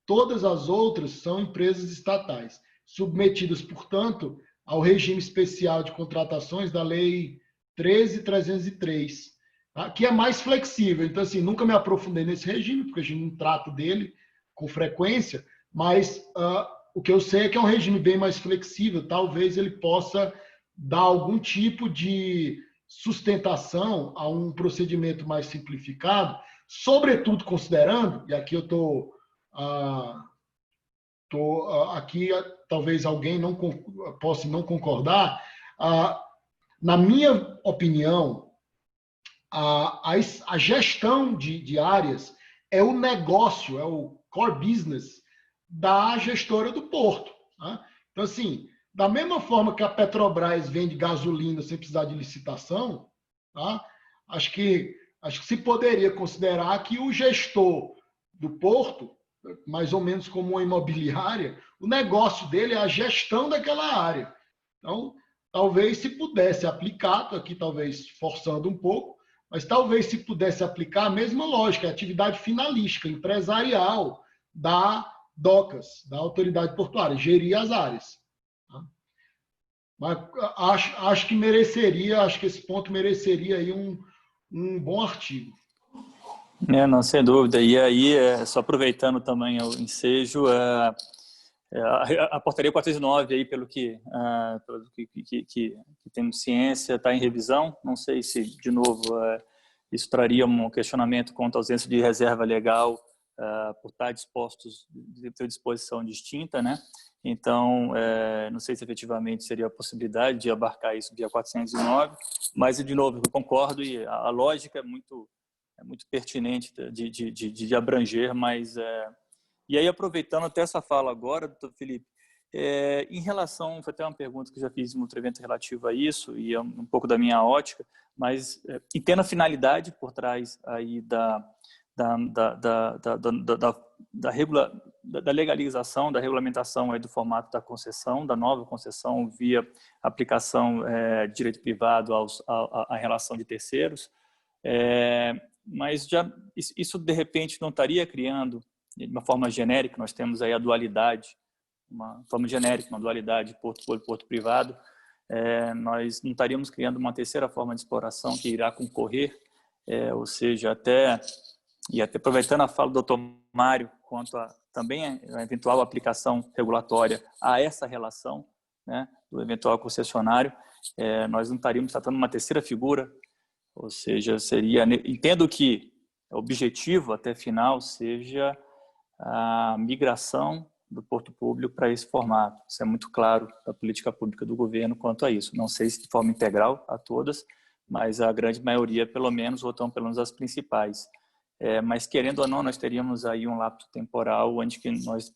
Todas as outras são empresas estatais, submetidas, portanto, ao regime especial de contratações da Lei 13.303, tá? Que é mais flexível. Então, assim, nunca me aprofundei nesse regime, porque a gente não trata dele com frequência, mas o que eu sei é que é um regime bem mais flexível. Talvez ele possa dar algum tipo de sustentação a um procedimento mais simplificado, sobretudo considerando, e aqui eu estou aqui, talvez alguém possa não concordar, na minha opinião, a gestão de áreas é o negócio, é o core business da gestora do porto. Tá? Então, assim, da mesma forma que a Petrobras vende gasolina sem precisar de licitação, tá? acho que se poderia considerar que o gestor do porto, mais ou menos como uma imobiliária, o negócio dele é a gestão daquela área. Então, talvez se pudesse aplicar, estou aqui talvez forçando um pouco, mas talvez se pudesse aplicar a mesma lógica, a atividade finalística, empresarial da DOCAS, da Autoridade Portuária, gerir as áreas. Tá? Mas acho que esse ponto mereceria aí um bom artigo.
Não, sem dúvida. E aí, só aproveitando também o ensejo, a portaria 409 aí, pelo que temos ciência, está em revisão. Não sei se, de novo, isso traria um questionamento quanto à ausência de reserva legal por estar dispostos de ter disposição distinta, né? Então, não sei se efetivamente seria a possibilidade de abarcar isso via 409, mas, de novo, eu concordo e a lógica é muito pertinente de abranger, mas... E aí, aproveitando até essa fala agora, doutor Felipe, em relação, foi até uma pergunta que eu já fiz em outro evento relativo a isso, e é um pouco da minha ótica, mas e tendo a finalidade por trás aí da legalização, da regulamentação aí do formato da concessão, da nova concessão via aplicação de direito privado à relação de terceiros, mas já isso de repente não estaria criando de uma forma genérica, nós temos aí a dualidade, uma forma genérica, uma dualidade porto público, porto privado, nós não estaríamos criando uma terceira forma de exploração que irá concorrer, ou seja, até aproveitando a fala do Dr. Mário quanto a também a eventual aplicação regulatória a essa relação, né, do eventual concessionário, nós não estaríamos tratando uma terceira figura, ou seja, entendo que o objetivo até final seja a migração do porto público para esse formato. Isso é muito claro da política pública do governo quanto a isso. Não sei se de forma integral a todas, mas a grande maioria, pelo menos, ou então pelo menos as principais. Mas, querendo ou não, nós teríamos aí um lapso temporal onde que nós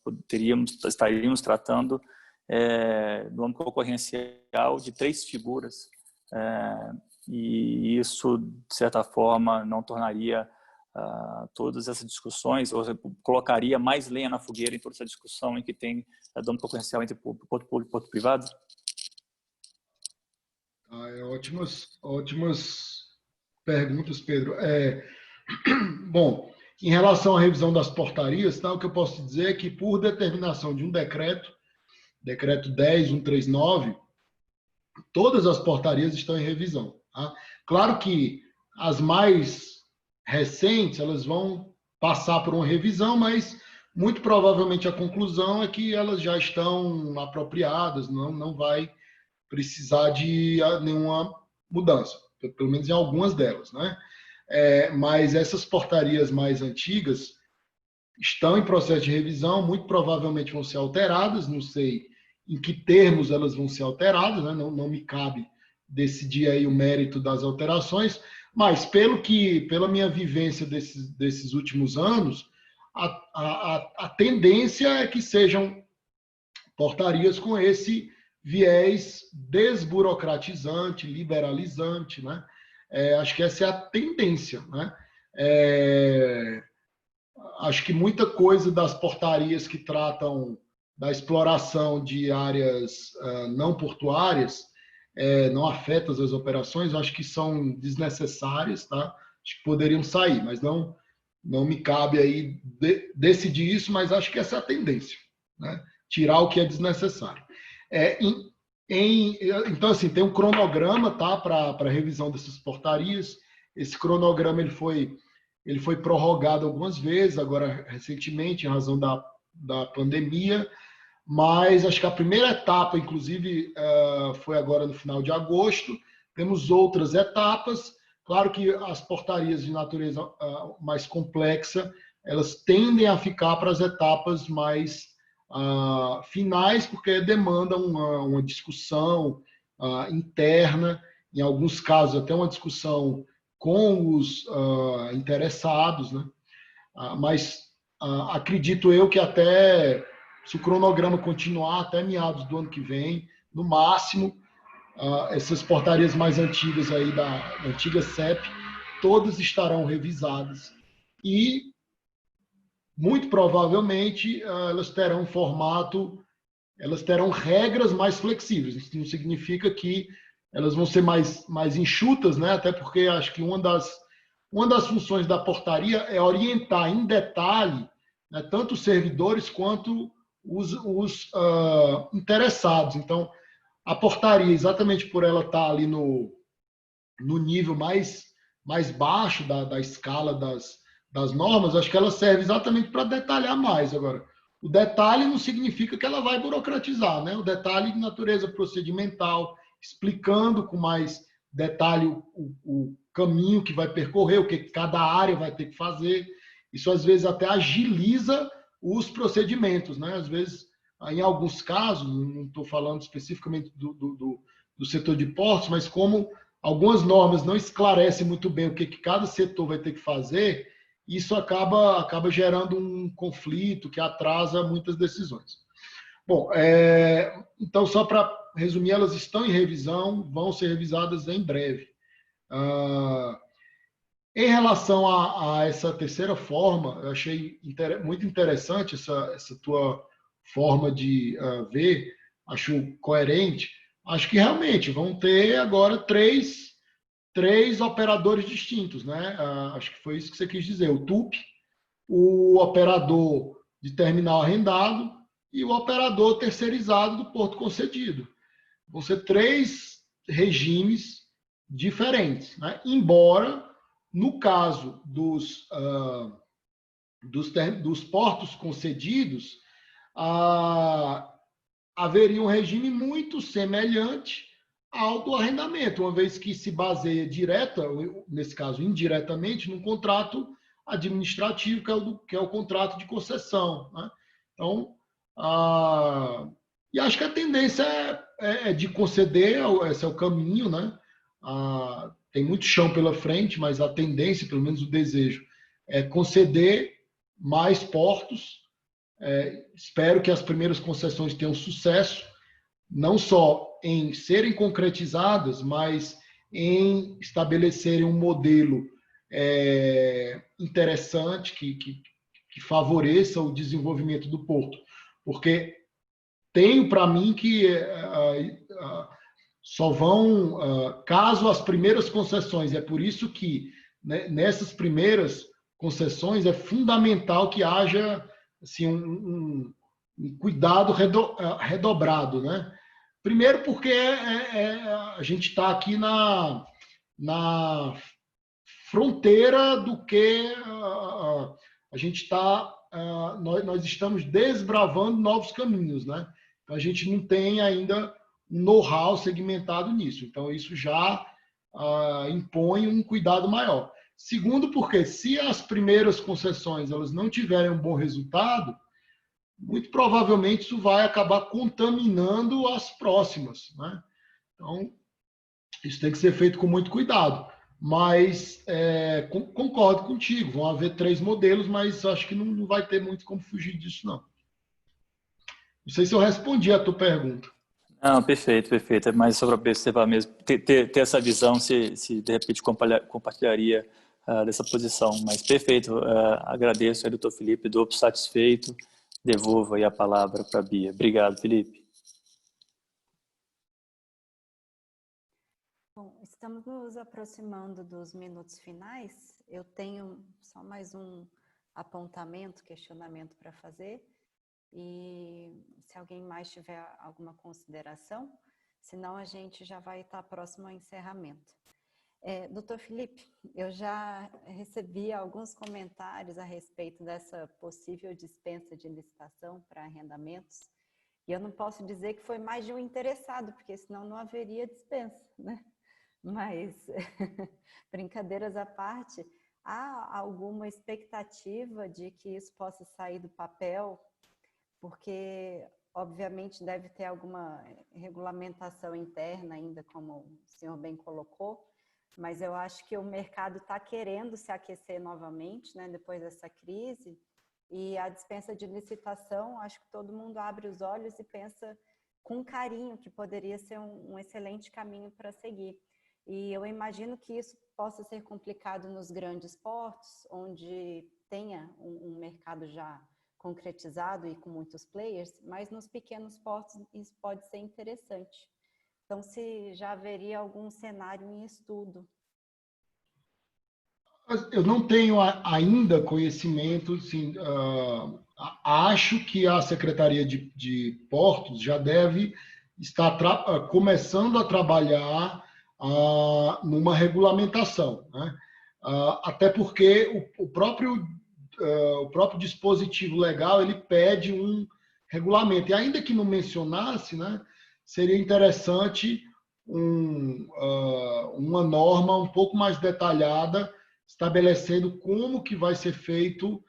estaríamos tratando do âmbito concorrencial de 3 figuras. E isso, de certa forma, não tornaria todas essas discussões, ou colocaria mais lenha na fogueira em toda essa discussão em que tem dano concorrencial entre porto público e porto privado?
Ótimas perguntas, Pedro. Bom, em relação à revisão das portarias, tá, o que eu posso dizer é que, por determinação de um decreto 10.139, todas as portarias estão em revisão. Tá? Claro que as mais recentes, elas vão passar por uma revisão, mas muito provavelmente a conclusão é que elas já estão apropriadas, não vai precisar de nenhuma mudança, pelo menos em algumas delas, né? Mas essas portarias mais antigas estão em processo de revisão, muito provavelmente vão ser alteradas, não sei em que termos elas vão ser alteradas, né? Não me cabe decidir aí o mérito das alterações, mas pela minha vivência desses últimos anos, a tendência é que sejam portarias com esse viés desburocratizante, liberalizante, né? Acho que essa é a tendência, né? Acho que muita coisa das portarias que tratam da exploração de áreas não portuárias não afetam as operações, acho que são desnecessárias, tá? Acho que poderiam sair, mas não me cabe aí decidir isso, mas acho que essa é a tendência, né? Tirar o que é desnecessário. Então, assim, tem um cronograma, tá, para a revisão dessas portarias. Esse cronograma ele foi prorrogado algumas vezes, agora recentemente, em razão da pandemia, mas acho que a primeira etapa, inclusive, foi agora no final de agosto. Temos outras etapas. Claro que as portarias de natureza mais complexa, elas tendem a ficar para as etapas mais finais, porque demandam uma discussão interna, em alguns casos até uma discussão com os interessados, né? Mas acredito eu que até, se o cronograma continuar até meados do ano que vem, no máximo, essas portarias mais antigas aí da antiga CEP, todas estarão revisadas e, muito provavelmente, elas terão formato, elas terão regras mais flexíveis. Isso não significa que elas vão ser mais enxutas, né? Até porque acho que uma das funções da portaria é orientar em detalhe, né, tanto os servidores quanto os interessados. Então, a portaria, exatamente por ela estar ali no nível mais baixo da escala das normas, acho que ela serve exatamente para detalhar mais. Agora, o detalhe não significa que ela vai burocratizar, né? O detalhe de natureza procedimental, explicando com mais detalhe o caminho que vai percorrer, o que cada área vai ter que fazer. Isso, às vezes, até agiliza os procedimentos, né? Às vezes, em alguns casos, não estou falando especificamente do setor de portos, mas como algumas normas não esclarecem muito bem o que cada setor vai ter que fazer, isso acaba gerando um conflito que atrasa muitas decisões. Bom, então, só para resumir, elas estão em revisão, vão ser revisadas em breve. Em relação a essa terceira forma, eu achei muito interessante essa tua forma de ver, acho coerente. Acho que realmente vão ter agora três operadores distintos, né? Acho que foi isso que você quis dizer. O TUP, o operador de terminal arrendado e o operador terceirizado do porto concedido. Vão ser três regimes diferentes, né? Embora, no caso dos portos concedidos, haveria um regime muito semelhante ao do arrendamento, uma vez que se baseia direta, nesse caso indiretamente, num contrato administrativo, que é o contrato de concessão, né? Então, e acho que a tendência é de conceder, esse é o caminho, né? Tem muito chão pela frente, mas a tendência, pelo menos o desejo, é conceder mais portos. Espero que as primeiras concessões tenham sucesso, não só em serem concretizadas, mas em estabelecerem um modelo interessante que favoreça o desenvolvimento do porto. Porque tenho para mim que só vão, caso as primeiras concessões, é por isso que, né, nessas primeiras concessões é fundamental que haja assim, um cuidado redobrado, né? Primeiro porque a gente está aqui na fronteira do que a gente está, nós estamos desbravando novos caminhos, né? Então, a gente não tem ainda um know-how segmentado nisso. Então, isso já impõe um cuidado maior. Segundo, porque se as primeiras concessões elas não tiverem um bom resultado, muito provavelmente isso vai acabar contaminando as próximas, né? Então, isso tem que ser feito com muito cuidado. Mas concordo contigo, vão haver 3 modelos, mas acho que não vai ter muito como fugir disso, não. Não sei se eu respondi a tua pergunta.
Não, perfeito, perfeito. É mais só para observar mesmo, ter essa visão, se de repente compartilharia dessa posição. Mas perfeito, agradeço aí, doutor Felipe, dou por satisfeito, devolvo aí a palavra para a Bia. Obrigado, Felipe.
Bom, estamos nos aproximando dos minutos finais. Eu tenho só mais um apontamento, questionamento para fazer. E se alguém mais tiver alguma consideração, senão a gente já vai estar próximo ao encerramento. Doutor Felipe, eu já recebi alguns comentários a respeito dessa possível dispensa de licitação para arrendamentos, e eu não posso dizer que foi mais de um interessado, porque senão não haveria dispensa, né? Mas, brincadeiras à parte, há alguma expectativa de que isso possa sair do papel? Porque, obviamente, deve ter alguma regulamentação interna ainda, como o senhor bem colocou, mas eu acho que o mercado está querendo se aquecer novamente, né, depois dessa crise, e a dispensa de licitação, acho que todo mundo abre os olhos e pensa com carinho que poderia ser um excelente caminho para seguir. E eu imagino que isso possa ser complicado nos grandes portos, onde tenha um mercado já concretizado e com muitos players, mas nos pequenos portos isso pode ser interessante. Então, se já haveria algum cenário em estudo.
Eu não tenho ainda conhecimento, assim, acho que a Secretaria de Portos já deve estar começando a trabalhar numa regulamentação, né? Até porque o próprio dispositivo legal ele pede um regulamento. E ainda que não mencionasse, né, seria interessante uma norma um pouco mais detalhada estabelecendo como que vai ser feito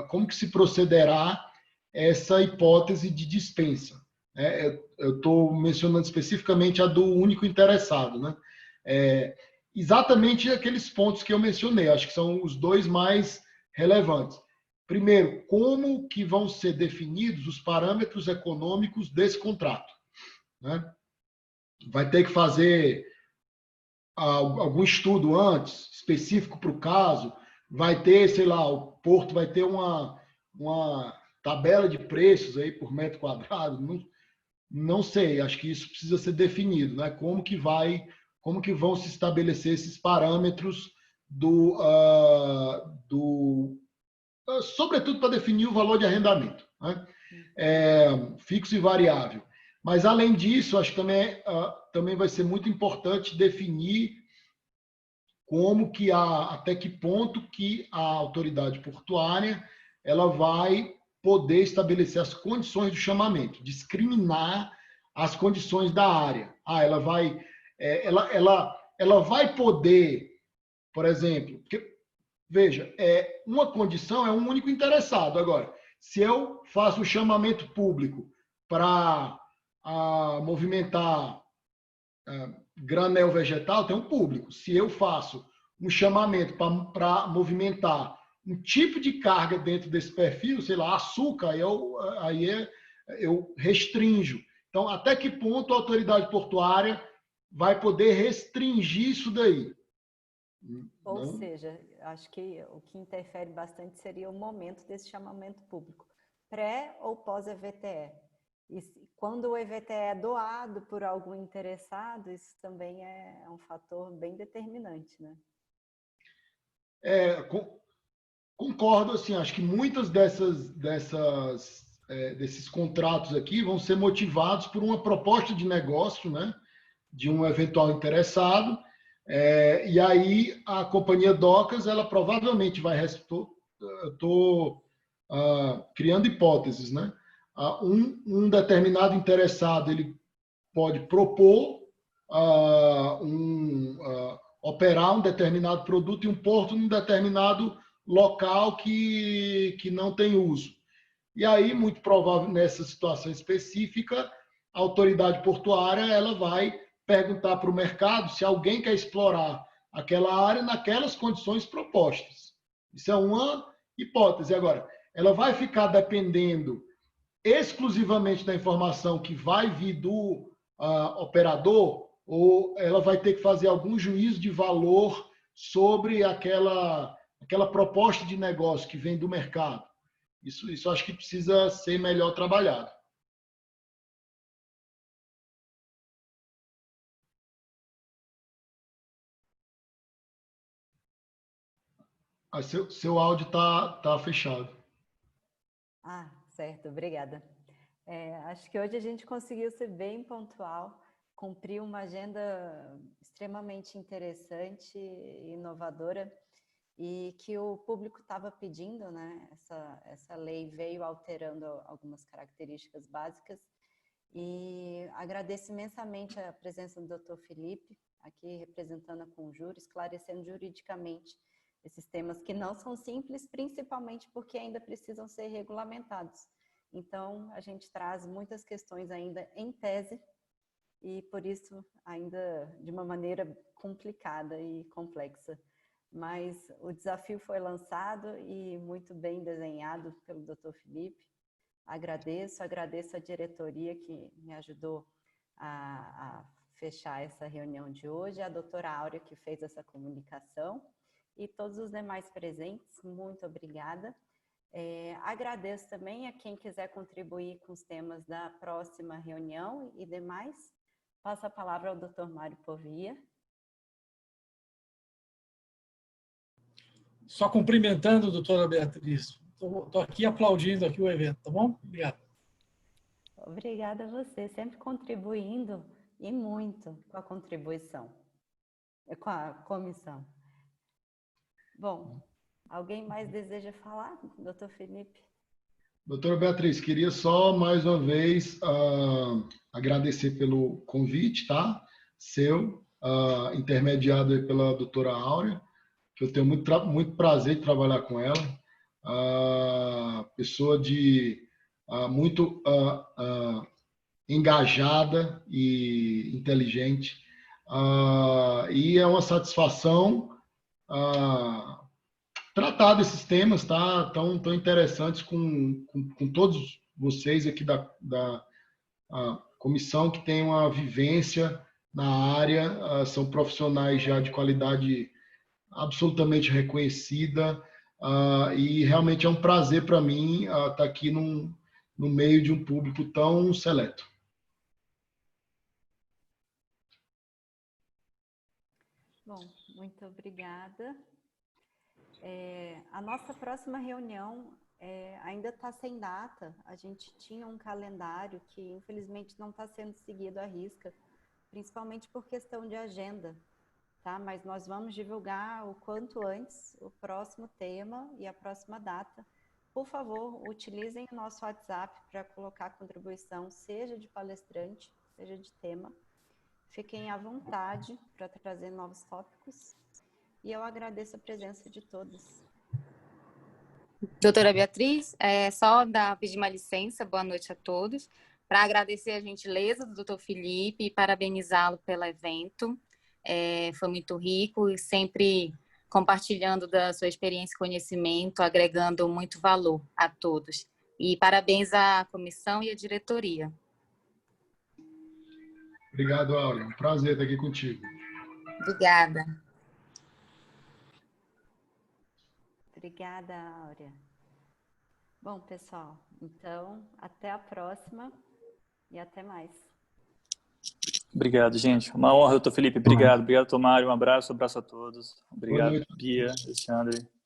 como que se procederá essa hipótese de dispensa. Eu estou mencionando especificamente a do único interessado, né? Exatamente aqueles pontos que eu mencionei, acho que são os dois mais relevantes. Primeiro, como que vão ser definidos os parâmetros econômicos desse contrato, né? Vai ter que fazer algum estudo antes, específico para o caso, vai ter, sei lá, o porto vai ter uma tabela de preços aí por metro quadrado, não sei, acho que isso precisa ser definido, né? Como que vão se estabelecer esses parâmetros sobretudo para definir o valor de arrendamento, né? Fixo e variável. Mas, além disso, acho que também vai ser muito importante definir até que ponto que a autoridade portuária ela vai poder estabelecer as condições do chamamento, discriminar as condições da área. Ela vai poder, por exemplo, porque, veja, uma condição é um único interessado. Agora, se eu faço o chamamento público para movimentar granel vegetal, tem um público. Se eu faço um chamamento para movimentar um tipo de carga dentro desse perfil, sei lá, açúcar, eu restrinjo. Então, até que ponto a autoridade portuária vai poder restringir isso daí?
Ou seja, acho que o que interfere bastante seria o momento desse chamamento público, pré ou pós-EVTE. E quando o EVTE é doado por algum interessado, isso também é um fator bem determinante, né?
Concordo, assim, acho que muitas desses contratos aqui vão ser motivados por uma proposta de negócio, né, de um eventual interessado, e aí a companhia Docas, ela provavelmente vai... Estou criando hipóteses, né? Um determinado interessado ele pode propor operar um determinado produto em um porto num determinado local que não tem uso. E aí, muito provável, nessa situação específica, a autoridade portuária ela vai perguntar para o mercado se alguém quer explorar aquela área naquelas condições propostas. Isso é uma hipótese. Agora, ela vai ficar dependendo exclusivamente da informação que vai vir do operador, ou ela vai ter que fazer algum juízo de valor sobre aquela proposta de negócio que vem do mercado. Isso acho que precisa ser melhor trabalhado. Seu áudio está fechado.
Certo, obrigada. Acho que hoje a gente conseguiu ser bem pontual, cumprir uma agenda extremamente interessante e inovadora e que o público estava pedindo, né? Essa lei veio alterando algumas características básicas e agradeço imensamente a presença do Dr. Felipe, aqui representando a Conjur, esclarecendo juridicamente esses temas que não são simples, principalmente porque ainda precisam ser regulamentados. Então, a gente traz muitas questões ainda em tese e por isso ainda de uma maneira complicada e complexa. Mas o desafio foi lançado e muito bem desenhado pelo Dr. Felipe. Agradeço a diretoria que me ajudou a fechar essa reunião de hoje, a doutora Áurea que fez essa comunicação e todos os demais presentes, muito obrigada. Agradeço também a quem quiser contribuir com os temas da próxima reunião e demais. Passo a palavra ao Dr. Mário Povia.
Só cumprimentando a doutora Beatriz. Estou aqui aplaudindo aqui o evento, tá bom? Obrigado.
Obrigada a você, sempre contribuindo e muito com a contribuição, com a comissão. Bom, alguém mais deseja falar, doutor Felipe?
Doutora Beatriz, queria só mais uma vez agradecer pelo convite, tá? Seu, intermediado aí pela doutora Áurea, que eu tenho muito prazer em trabalhar com ela. Pessoa muito engajada e inteligente. E é uma satisfação tratar desses temas, tá? Tão interessantes com todos vocês aqui da comissão que tem uma vivência na área, são profissionais já de qualidade absolutamente reconhecida, e realmente é um prazer para mim estar aqui no meio de um público tão seleto.
Bom, muito obrigada. A nossa próxima reunião ainda está sem data. A gente tinha um calendário que, infelizmente, não está sendo seguido à risca, principalmente por questão de agenda, tá? Mas nós vamos divulgar o quanto antes o próximo tema e a próxima data. Por favor, utilizem o nosso WhatsApp para colocar contribuição, seja de palestrante, seja de tema. Fiquem à vontade para trazer novos tópicos. E eu agradeço a presença de todos.
Doutora Beatriz, só pedir uma licença, boa noite a todos, para agradecer a gentileza do doutor Felipe e parabenizá-lo pelo evento. Foi muito rico e sempre compartilhando da sua experiência e conhecimento, agregando muito valor a todos. E parabéns à comissão e à diretoria.
Obrigado, Áurea. Um prazer estar aqui contigo.
Obrigada.
Obrigada, Áurea. Bom, pessoal, então, até a próxima e até mais.
Obrigado, gente. Uma honra, doutor Felipe. Obrigado. Obrigado, Tomário. Um abraço a todos. Obrigado, Bia, Alexandre.